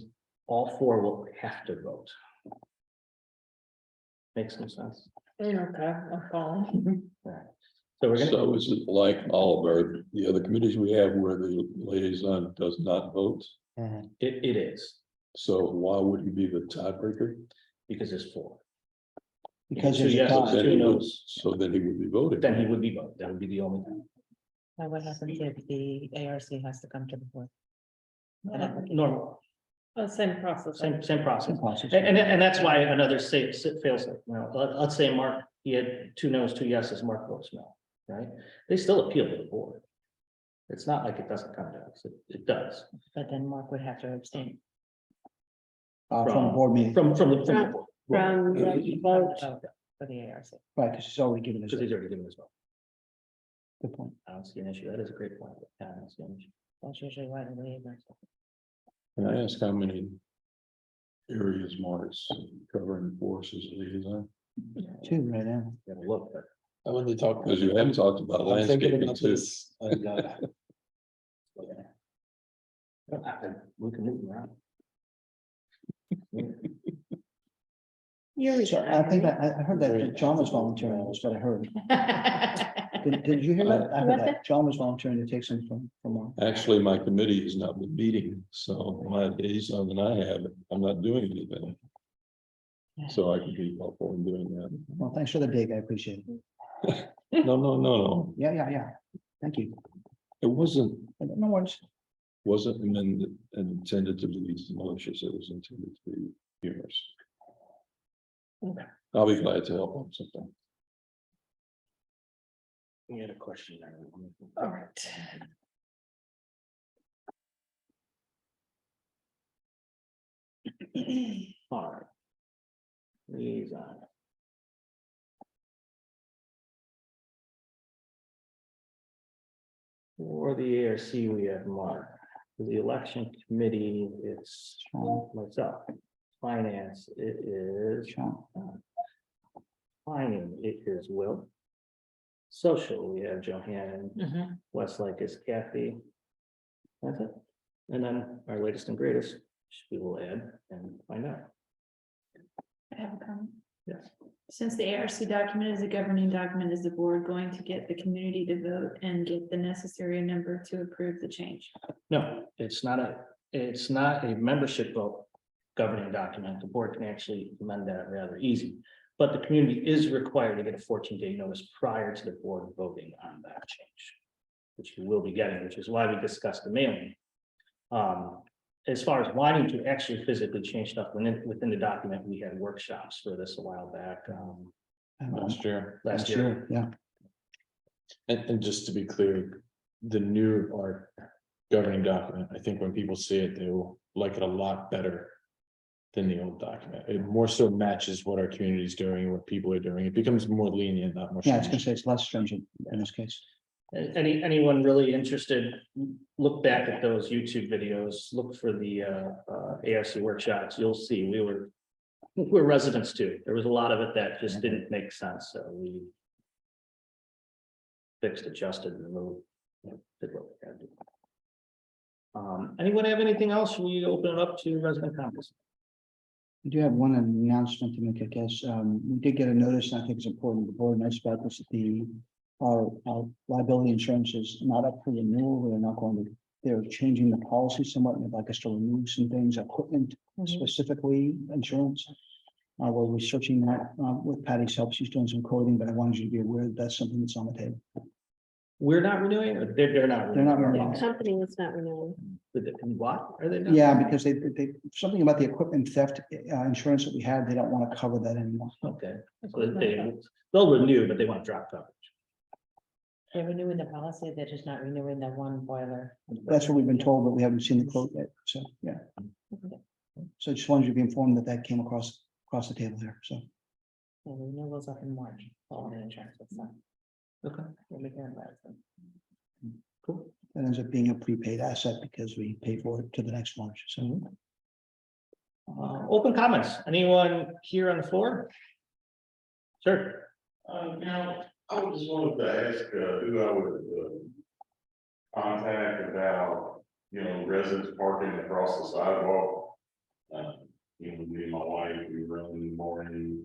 all 4 will have to vote. Makes some sense. Okay, I'm following. So we're gonna, So is it like all of the other committees we have where the liaison does not vote? it is, So why would he be the tiebreaker? because there's 4. Because Two there's a yeses, tie. Then two he would- noes, So then he would be voting. then he would be voting, that would be the only. Now, what happens if the ARC has to come to the board? Normal, Same process. same process. Process. And that's why another fails, let's say Mark, he had 2 noes, 2 yeses, Mark votes no, right? They still appeal to the board. It's not like it doesn't come to us, it does. But then Mark would have to abstain. From the board meeting, From the board. From the vote. For the ARC. right, because he's already given his, Because he's already given his vote. good point. I don't see an issue, that is a great point. Yeah, I don't see an issue. That's usually why the liaison. Can I ask how many areas Mark's covering forces liaison? 2 right now. Gotta look, but. I want to talk, because you haven't talked about I'm thinking landscaping about too. this. We can move around. You're So I think I heard that John was volunteering, that's what I heard. Did you hear that? I heard What's that John was volunteering to take some from Mark. Actually, my committee has not been meeting, so my liaison that I have, I'm not doing anything. So I can be helpful in doing that. Well, thanks for the dig, I appreciate it. No. Yeah. Thank you. It wasn't No worries. amended and intended to be malicious. It was intended to be humorous. Okay. I'll be glad to help on something. We had a question there. All right. All right. Liaison. For the ARC, we have Mark. For the election committee, it's myself. Finance, it is Sean. Planning, it is Will. Social, we have Johanna. Westlake is Kathy. That's it. And then our latest and greatest, we will add and find out. I have a comment. Yes. Since the ARC document is a governing document, is the board going to get the community to vote and get the necessary number to approve the change? No, it's not a membership vote governing document. The board can actually amend that rather easy. But the community is required to get a 14-day notice prior to the board voting on that change. Which you will be getting, which is why we discussed the mailing. As far as wanting to actually physically change stuff within the document, we had workshops for this a while back. Last year. Last year. Yeah. And just to be clear, the new art governing document, I think when people see it, they will like it a lot better than the old document. It more so matches what our community is doing, what people are doing. It becomes more lenient, not more. Yeah, it's gonna stringent. say it's less stringent in this case. Anyone really interested, look back at those YouTube videos, look for the ARC workshops, you'll see we're residents too. There was a lot of it that just didn't make sense, so we fixed, adjusted, removed. Did what we had to do. Anyone have anything else? Should we open it up to resident comments? I do have one announcement to make, I guess. We did get a notice, and I think it's important, the board knows about this, our liability insurance is not up for renewal. They're not going to, they're changing the policy somewhat, and they'd like us to remove some things, equipment specifically, insurance. We're researching that with Patty's help. She's doing some coding, but I wanted you to be aware that that's something that's on the table. We're not renewing, or they're not. They're not The renewing. company was not renewing. What are they? not? Yeah, because they, something about the equipment theft insurance that we had, they don't want to cover that anymore. Okay, so they'll renew, but they want to drop coverage. They're renewing the policy, they're just not renewing the one boiler. That's what we've been told, but we haven't seen the quote yet, so, yeah. So just wanted you to be informed that that came across the table there, so. The renewals up in March, all the insurance and stuff. Okay, We'll be hearing about it. cool. That ends up being a prepaid asset because we pay for it to the next March, so. Open comments. Anyone here on the floor? Sure. Now, I just wanted to ask, who I would, contact about, residents parking across the sidewalk. Me and my wife, we run in the morning,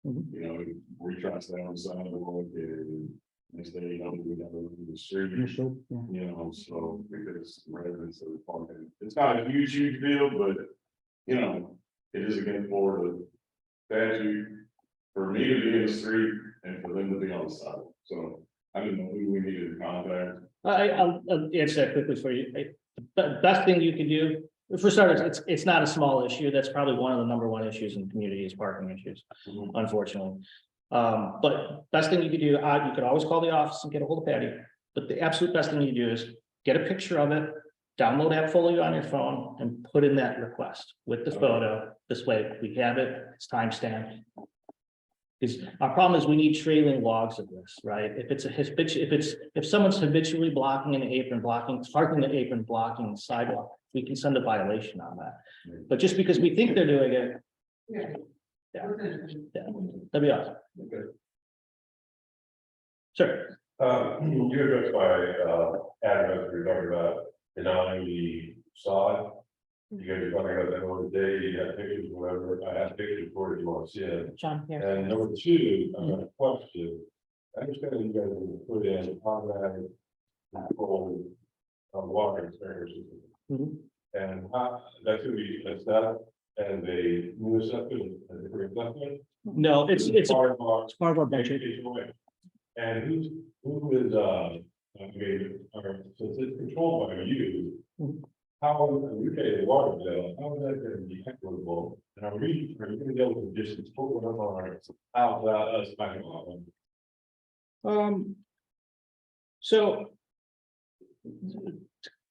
Mhm. You know, we try to stay on the side of the road, and next day, you know, we never in the street. Initial, yeah. You know, so because residents are parking, it's not a huge deal, but, you know, it is against for the statute. For me to be in the street and for them to be on the side, so I didn't know who we needed to contact. I'll answer that quickly for you. The best thing you could do, for starters, it's not a small issue. That's probably one of the number one issues in the community is parking issues, unfortunately. But best thing you could do, you could always call the office and get a hold of Patty. But the absolute best thing you do is get a picture of it, download AppFolio on your phone and put in that request with the photo. This way we have it, it's timestamped. Because our problem is we need trailing logs of this, right? If it's if someone's habitually blocking an apron, parking the apron, blocking the sidewalk, we can send a violation on that. But just because we think they're doing it. Yeah, that'd be awesome. Sure. You addressed my address, we were talking about denying the sod. You guys are talking about that other day, you got pictures, whatever, I have pictures for it, you want to see it. John here. And number two, I got a question. I understand you guys will put in automatic control of water experiencers. Mhm. And that's gonna be a step and a new septic, a different septic. No, it's part of our It's part of our budget. And who is, I mean, since it's controlled by you. Mhm. How we pay the water bill, how is that gonna be equitable? And are you gonna be able to just put one of our, how about us buying one? So.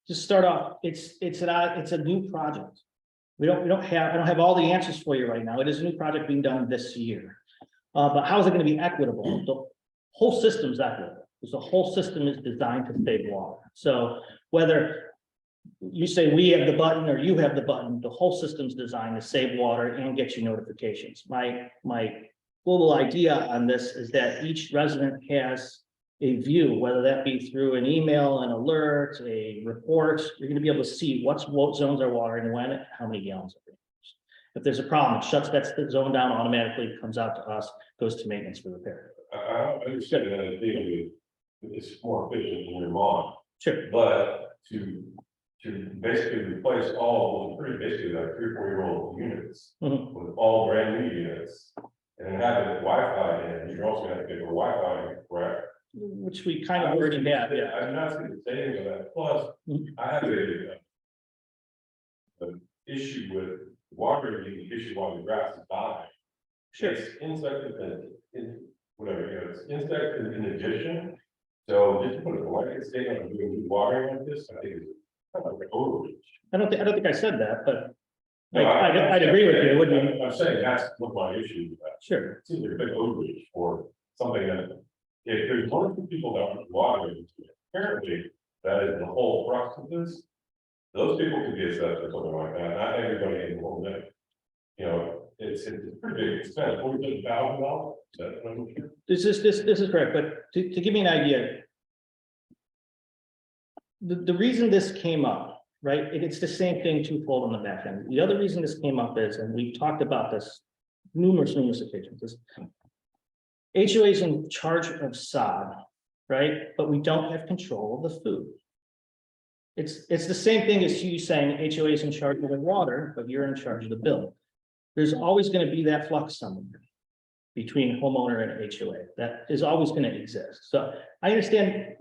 To start off, it's a new project. I don't have all the answers for you right now. It is a new project being done this year. But how is it gonna be equitable? The whole system's equitable, because the whole system is designed to save water. So whether you say we have the button or you have the button, the whole system's designed to save water and get you notifications. My global idea on this is that each resident has a view, whether that be through an email, an alert, a report. You're gonna be able to see what zones are watering when, how many gallons are being used. If there's a problem, it shuts that zone down automatically, comes out to us, goes to maintenance for repair. I understand that I think it's more efficient in your mind, Sure. but to basically replace all, pretty basically like 3 or 4 year old units. Mhm. With all brand new units. And having Wi-Fi in, you're also gonna have to get the Wi-Fi, in, correct? Which we kind of already have, yeah. I'm not saying anything of that, plus, Mhm. I have an issue with water being the issue while the grass is dying. Sure. It's insects and whatever, you know, it's insects in addition. So just put a blanket statement on doing watering like this, I think is kind of like overreach. I don't think I said that, but No, I'd agree with you, it would be. I'm saying that's what my issue is. Sure. It seems like a big overreach for something that, if there's one or two people that are watering, apparently, that is the whole crux of this. Those people could be assessed or something like that, not everybody in the whole day. You know, it's a pretty big expense, $47,000. This is correct, but to give me an idea. The reason this came up, right, it's the same thing twofold on the back end. The other reason this came up is, and we've talked about this numerous occasions, is HOA is in charge of sod, right? But we don't have control of the food. It's the same thing as you saying HOA is in charge of the water, but you're in charge of the bill. There's always going to be that flux somewhere between homeowner and HOA. That is always going to exist. So I understand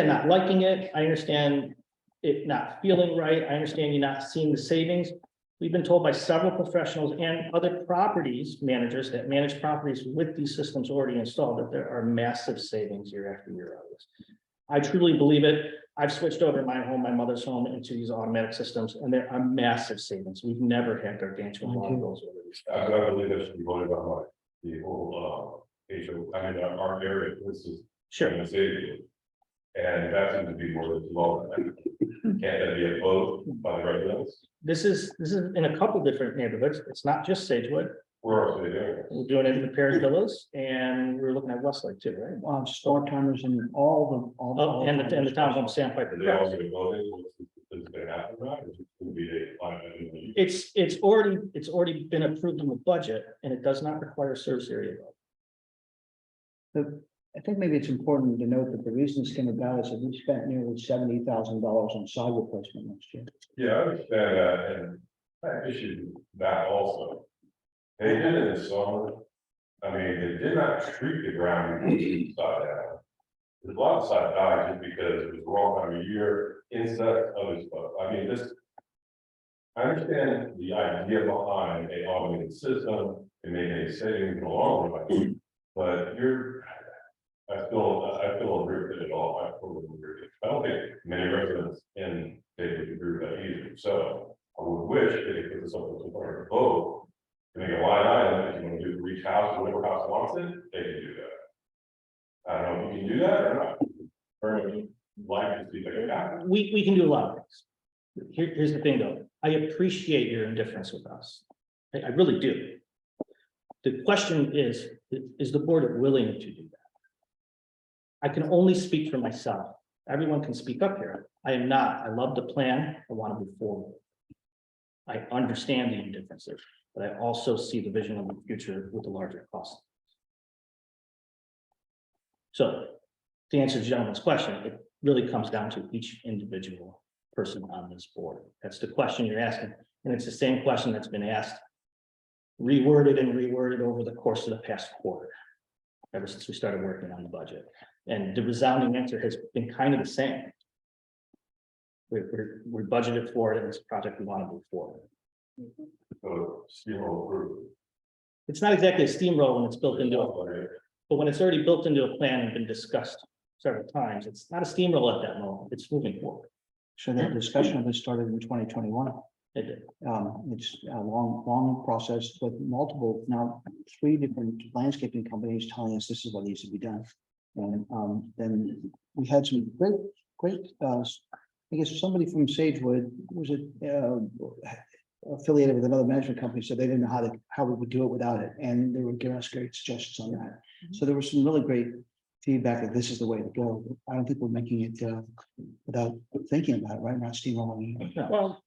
not liking it. I understand it not feeling right. I understand you not seeing the savings. We've been told by several professionals and other properties managers that manage properties with these systems already installed that there are massive savings year after year out of this. I truly believe it. I've switched over my home, my mother's home, into these automatic systems, and there are massive savings. We've never had gargantuan water bills over these. I believe that should be voted on like the whole, HOA, I mean, our area, this is. Sure. in the city. And that seems to be more than law. Can't that be a vote by the residents? This is in a couple different neighborhoods. It's not just Sagewood. Where else are they doing it? We're doing it in the Paris Villas, and we're looking at Westlake too, right? Star timers and all Oh, and the town of Sandpiper. Are they all gonna vote in? Is it gonna happen, or is it gonna be a? It's already been approved in the budget, and it does not require service area. I think maybe it's important to note that the reason this came about is that we spent nearly $70,000 on sod replacement last year. Yeah, I understand that, and I issued that also. They did it in the summer. I mean, they did not treat the ground side down. There's a lot of side died just because it was the wrong time of year, insect, other stuff. I mean, this. I understand the idea behind a automated system and making a savings in the long run, but I feel agree with it all. I totally agree with it. I don't think many residents in they would agree with that either. So I would wish they could put this up as a part of the vote. To make a line item, if you want to do for each house, whatever house wants it, they can do that. I don't know if you can do that or not. Or like to see if they can happen. We can do a lot of things. Here's the thing though, I appreciate your indifference with us. I really do. The question is the board willing to do that? I can only speak for myself. Everyone can speak up here. I am not. I love the plan. I want to move forward. I understand the indifferences, but I also see the vision of the future with the larger cost. So to answer the gentleman's question, it really comes down to each individual person on this board. That's the question you're asking. And it's the same question that's been asked, reworded and reworded over the course of the past quarter, ever since we started working on the budget. And the resounding answer has been kind of the same. We're budgeted for it, and it's a project we want to move forward. So steamroll through. It's not exactly a steamroll when it's built into it, but when it's already built into a plan and been discussed several times, it's not a steamroll at that moment. It's moving forward. So that discussion of this started in 2021. It did. It's a long process with multiple, now 3 different landscaping companies telling us this is what needs to be done. And then we had some great, I guess somebody from Sagewood, was it affiliated with another management company, so they didn't know how we would do it without it. And they were giving us great suggestions on that. So there was some really great feedback that this is the way to go. I don't think we're making it without thinking about it, right? Not steamrolling. Well,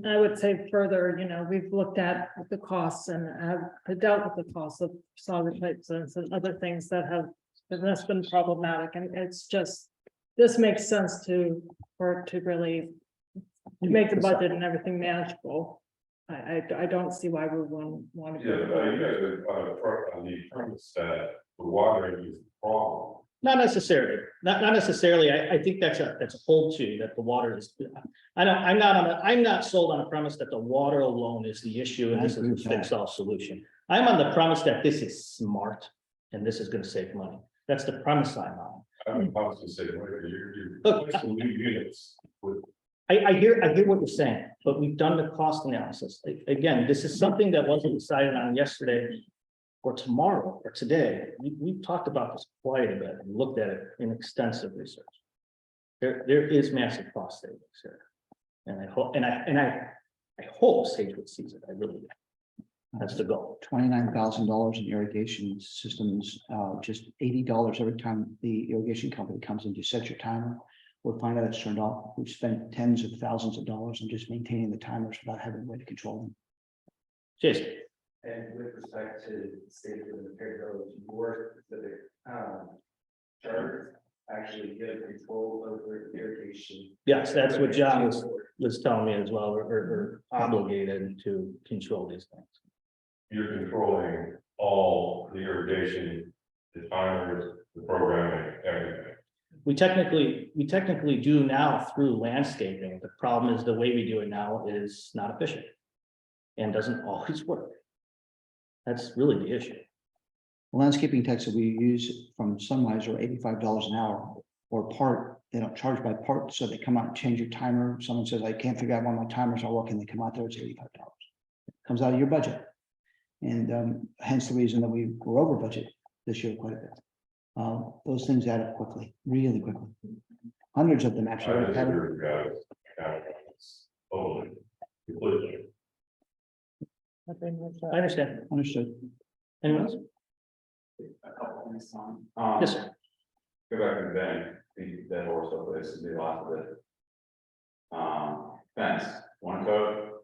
I would say further, we've looked at the costs and have dealt with the costs of solid replacements and other things that's been problematic. And it's just, this makes sense for it to really make the budget and everything manageable. I don't see why we wouldn't want to. Yeah, but you guys are on the premise that the watering is the problem. Not necessarily, not necessarily. I think that's a hold to that the water is. I'm not sold on a premise that the water alone is the issue and this is a fix all solution. I'm on the premise that this is smart and this is going to save money. That's the premise I'm on. I'm about to say, you're Look, replacing new units with. I hear what you're saying, but we've done the cost analysis. Again, this is something that wasn't decided on yesterday or tomorrow or today. We've talked about this quite a bit and looked at it in extensive research. There is massive cost savings here. And I hope Sagewood sees it. I really do. That's the goal. $29,000 in irrigation systems, just $80 every time the irrigation company comes in to set your timer. We'll find out it's turned off. We've spent tens of thousands of dollars on just maintaining the timers without having a way to control them. Jason. And with respect to state of the village, more specific, charters actually give control over irrigation. Yes, that's what John was telling me as well. We're obligated to control these things. You're controlling all the irrigation, the timers, the programming, everything. We technically do now through landscaping. The problem is the way we do it now is not efficient and doesn't always work. That's really the issue. The landscaping techs that we use from Sunrise are $85 an hour or part. They don't charge by part, so they come out and change your timer. Someone says, I can't figure out why my timers are working. They come out there, it's $85. Comes out of your budget. And hence the reason that we were over budget this year quite a bit. Those things add up quickly, really quickly. Hundreds of them actually. I disagree with you guys. Totally, completely. I understand. Understood. Anyone else? Yes, sir. Go back to the bank, beat that horse up, this is the last of it. Fence, one coat,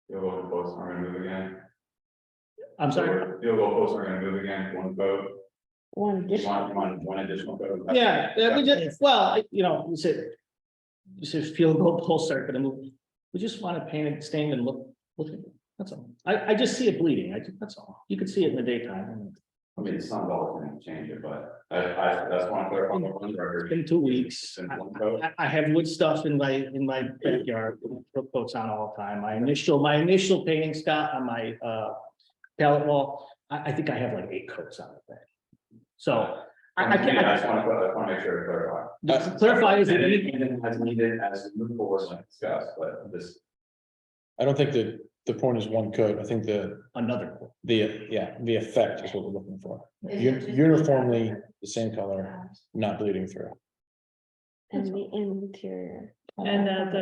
field goal posts aren't gonna move again. I'm sorry. Field goal posts aren't gonna move again, one coat. One You additional. want one additional code? Yeah, we just, well, you know, you said field goal posts are gonna move. We just want to paint it, stain and look, that's all. I just see it bleeding. That's all. You could see it in the daytime. I mean, the sun belt can change it, but that's one clear on the record. In 2 weeks. It's in one code. I have wood stuff in my backyard, put coats on all the time. My initial painting, Scott, on my pallet wall, I think I have like 8 coats on it. So I Yeah, I can't just want to make sure to clarify. clarify, is it And any, even as needed, as we move forward, like discussed, but this, I don't think that the point is one code. I think another? the effect is what we're looking for. Is it just- Uniformly the same color, not bleeding through. And the interior. And the the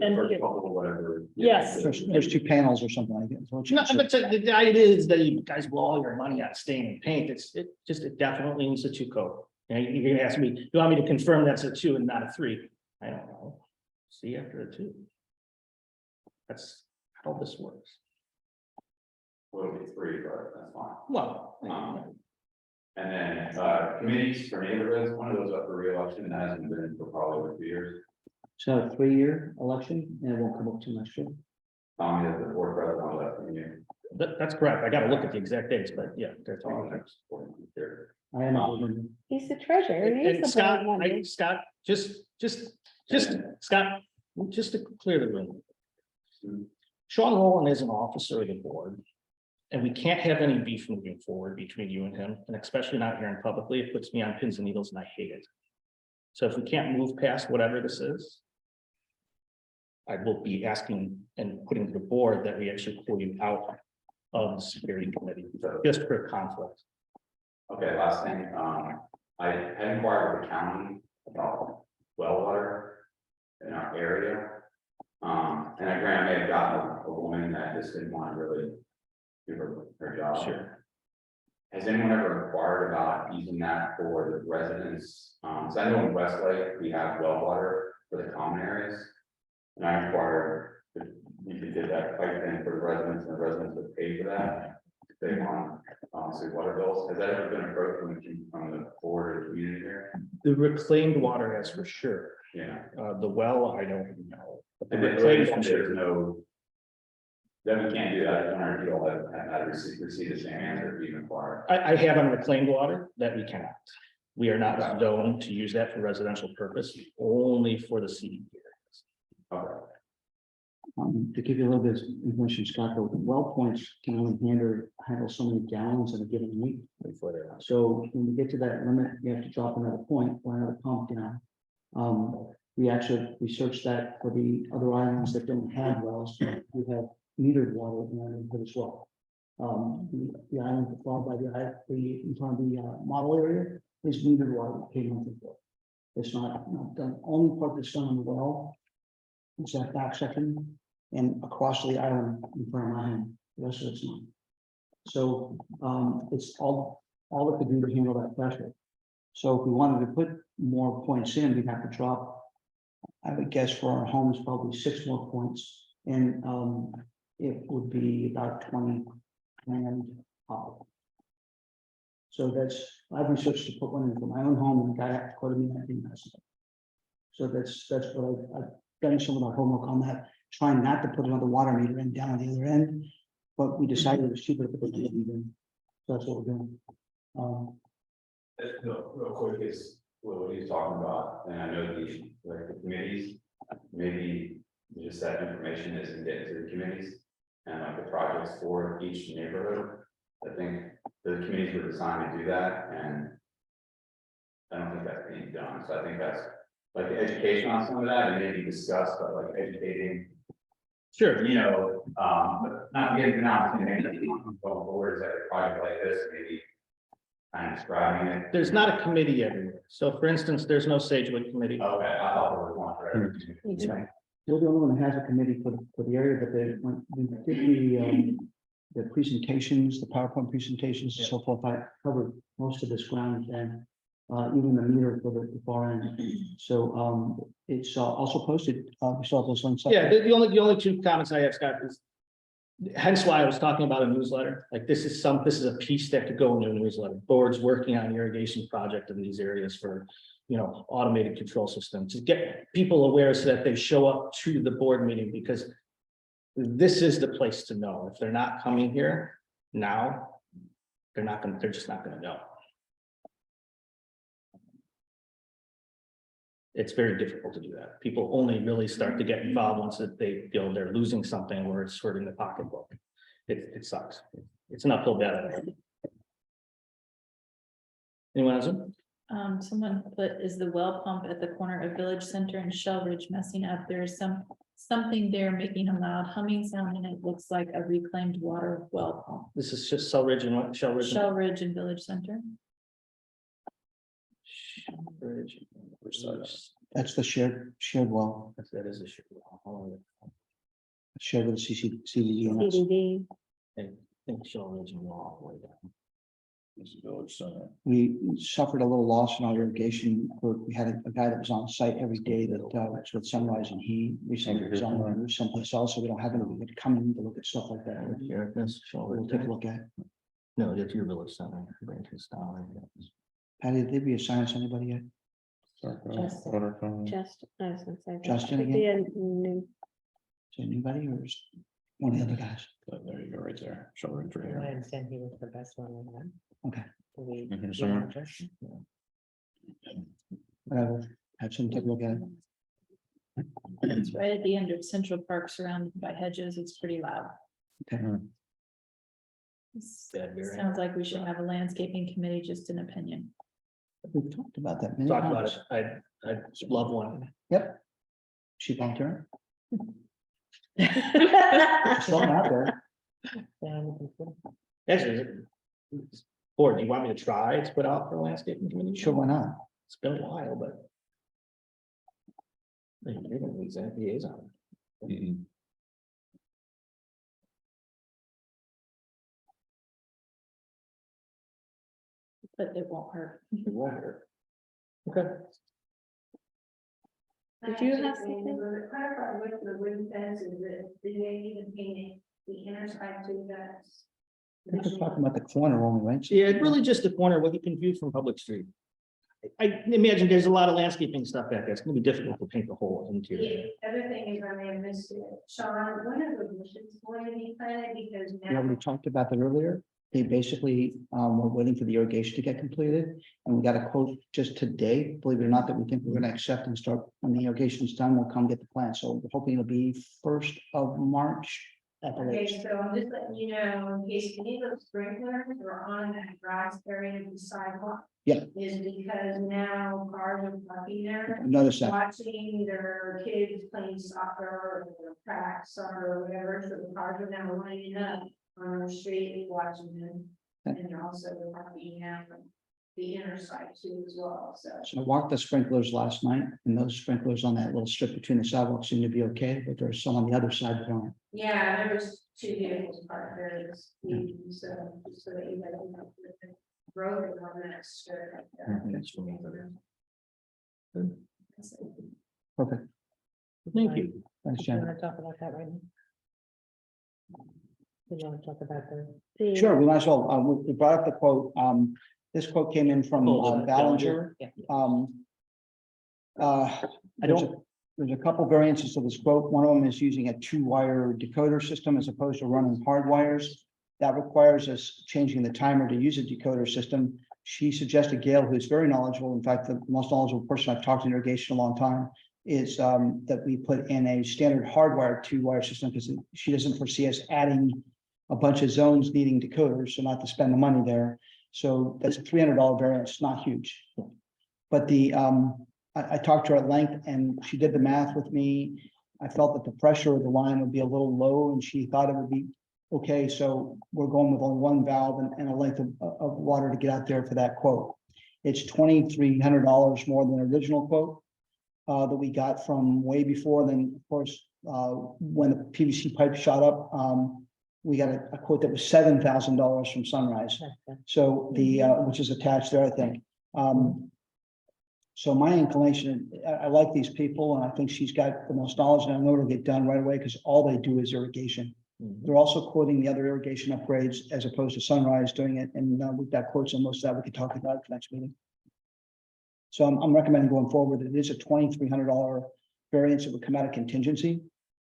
and first couple, whatever. Yes. There's 2 panels or something like that. is what you No, said. but the idea is that you guys blow all your money on stain and paint. It definitely needs a 2 coat. And you're gonna ask me, you want me to confirm that's a 2 and not a 3? I don't know. See after a 2. That's how this works. Will be 3, but that's fine. Well, And then, committees for neighborhoods, one of those up for reelection that hasn't been for probably over 2 years. So a 3-year election and it won't come up too much. Tommy is the board president of that community. that's correct. I gotta look at the exact dates, but yeah, that's all. I am. He's the treasurer. And He's the Scott, board member. Scott, just Scott, just to clear the room. Sean Rowland is an officer of the board. And we can't have any beef moving forward between you and him, and especially not hearing publicly. It puts me on pins and needles and I hate it. So if we can't move past whatever this is, I will be asking and putting to the board that we actually pull you out of the security committee, just for conflict. Okay, last thing, I had inquired with the county about well water in our area. And I grant I may have gotten a woman that just didn't want to really do her job. Sure. Has anyone ever inquired about using that for the residents? So I know in Westlake, we have well water for the common areas. And I inquired if you could get that pipe in for the residents, and the residents would pay for that. If they want, say water bills. Has that ever been approached from the board or community here? The reclaimed water, that's for sure. Yeah. The well, I don't know. But the And then reclaimed there's water- no. Then we can't do that. I don't know if you all have had to receive the same answer if you inquire. I have on reclaimed water that we cannot. We are not zoned to use that for residential purpose, only for the CDP. Okay. To give you a little bit of information, Scott, the well points can only handle so many gallons in a given week. So when we get to that limit, you have to drop another point or another pump down. We actually researched that for the other islands that don't have wells. We have metered water in our neighborhood as well. The island followed by the model area is metered water paid monthly for. It's not the only part that's done on the well. It's that back section and across the island in front of my hand. The rest of it's not. So it's all it could do to handle that pressure. So if we wanted to put more points in, we'd have to drop. I would guess for our homes, probably 6 more points, and it would be about 20 grand. So I've researched to put one in for my own home, and the guy quoted me $19,000. So that's what I've done some of the homework on that, trying not to put another water meter in down the other end, but we decided it was cheaper to put the meter in. So that's what we're doing. Real quick is what he's talking about, and I know the committees, maybe just that information isn't getting to the committees. And like the projects for each neighborhood, I think the committees were designed to do that, and I don't think that's being done, so I think that's like the education on some of that, and maybe discussed, but like educating. Sure. You know, not getting an opportunity going forward, is that a project like this, maybe kind of describing it. There's not a committee everywhere. So for instance, there's no Sagewood committee. Okay, I thought there was one for every community. Yeah. We're the only one that has a committee for the area, but we did the presentations, the PowerPoint presentations and so forth. I covered most of this ground and even the meter for the far end. So it's also posted. We saw those links. Up. Yeah, the only 2 comments I have, Scott, is hence why I was talking about a newsletter, like this is a piece that could go into a newsletter. Boards working on irrigation project in these areas for, automated control system to get people aware so that they show up to the board meeting, because this is the place to know. If they're not coming here now, they're just not gonna know. It's very difficult to do that. People only really start to get involved once that they feel they're losing something where it's hurting the pocketbook. It sucks. It's an uphill battle. Anyone else? Someone put, is the well pump at the corner of Village Center and Shell Ridge messing up? There is something there making a loud humming sound, and it looks like a reclaimed water well pump. This is just Shell Ridge and what? Shell Ridge. Shell Ridge and Village Center. Ridge. That's the shared well, That is a shared well. shared with the CDD. and that's- CDD. I think Shell Ridge and all the way down. This is Village Center. We suffered a little loss in our irrigation. We had a guy that was on site every day that was with Sunrise, and he recently was on someplace else, so we don't have anybody to come in to look at stuff like that. Here, this Shell We'll Ridge. take a look at it. No, it's your Village Center. Branches down. Patty, did we assign us anybody yet? Just- Water company. Just, I was gonna say. Justin Could be a new- Is it anybody or is one of the other guys? There you go, right there. Shell Ridge right I here. understand he was the best one on that. Okay. Do we- Mhm, do somewhere. you want to- Whatever. Have some take a look at it. It's right at the end of Central Park, surrounded by hedges. It's pretty loud. Okay. Bad bearing. Sounds like we should have a landscaping committee, just an opinion. We've talked about that many Talk about times. it. I love one. Yep. She volunteering? Just throwing it out there. Yeah, I'm looking for- Actually, or do you want me to try to put out for a landscaping committee? Sure, why not? It's been a while, but. You're gonna lose that liaison. Mhm. But it won't hurt. It won't hurt. Okay. Did you have something? The clarify with the wooden fence is that did they even paint the inner side to that? We're just talking about the corner only, right? Yeah, it's really just the corner, what you can view from Public Street. I imagine there's a lot of landscaping stuff back there. It's gonna be difficult to paint the whole interior. The other thing is I may have missed it. Sean, when are the bushes going to be planted? Because We now. already talked about that earlier. They basically, were waiting for the irrigation to get completed. And we got a quote just today, believe it or not, that we think we're gonna accept and start when the irrigation's done, we'll come get the plant. So we're hoping it'll be 1st of March at the Okay, latest. so I'm just letting you know, in case any of those sprinklers are on that grass area of the sidewalk. Yeah. Is because now cars are parking there. Notice that. Watching their kids playing soccer or practice or whatever, so the cars are now lining up on the street watching them. And they're also parking now from the inner side too as well, so. So I walked the sprinklers last night and those sprinklers on that little strip between the sidewalks seem to be okay, but there's some on the other side that aren't. Yeah, there was 2 vehicles parked there this evening, so just so that you guys know. The road is on that strip right there. That's for me. Good. Perfect. Thank you. Thanks, Do you Jen. want to talk about that right now? Do you want to talk about The- Sure, we might as well. We brought up the quote. This quote came in from Oh, the Ballinger. Yeah. There's a couple variances to this quote. One of them is using a 2-wire decoder system as opposed to running hard wires. That requires us changing the timer to use a decoder system. She suggested, Gail, who's very knowledgeable, in fact, the most knowledgeable person I've talked to in irrigation in a long time, is that we put in a standard hardwired 2-wire system because she doesn't foresee us adding a bunch of zones needing decoders, so not to spend the money there. So that's a $300 variance, not huge. But I talked to her at length and she did the math with me. I felt that the pressure of the line would be a little low and she thought it would be okay. So we're going with only 1 valve and a length of water to get out there for that quote. It's $2,300 more than the original quote that we got from way before. Then, of course, when the PVC pipe shot up, we got a quote that was $7,000 from Sunrise. that? So which is attached there, I think. So my inclination, I like these people and I think she's got the most knowledge and I know it'll get done right away because all they do is irrigation. They're also quoting the other irrigation upgrades as opposed to Sunrise doing it, and we've got quotes on most of that. We could talk about it for next meeting. So I'm recommending going forward. It is a $2,300 variance. It would come out of contingency.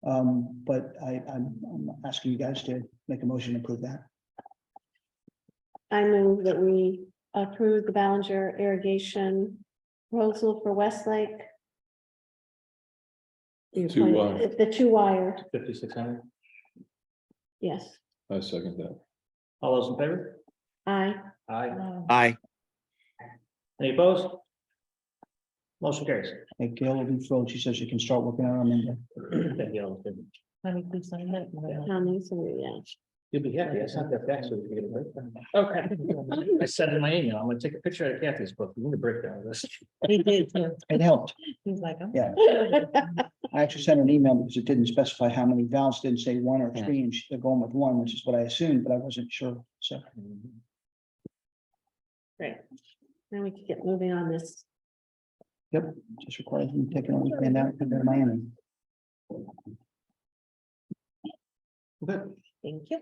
But I'm asking you guys to make a motion to approve that. I move that we approve the Ballinger irrigation proposal for Westlake. Two, The 2-wire, 5,600. yes, I second that. All those in favor? aye. Aye. Aye. Any opposed? Motion carries. Hey, Gail will be thrilled. She says she can start working on Monday. Thank you all. Let me please sign that. Yeah. You'll be happy. I sent that back so we can get a breakdown. Okay. I said in my email, I'm gonna take a picture of Kathy's book. We need a breakdown of this. He did too. It helped. He's like, oh. Yeah. I actually sent her an email because it didn't specify how many valves, didn't say 1 or 3, and they're going with 1, which is what I assumed, but I wasn't sure. So Great. Now we can get moving on this. just requires them taking a weekend out and go to Miami. Thank you.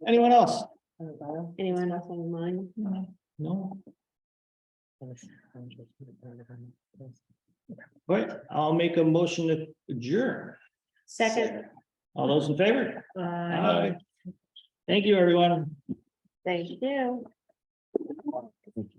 Anyone else? Anyone else on the line? No. All right, I'll make a motion to adjourn. Second, All those in favor? Aye. Thank you, everyone. thank you.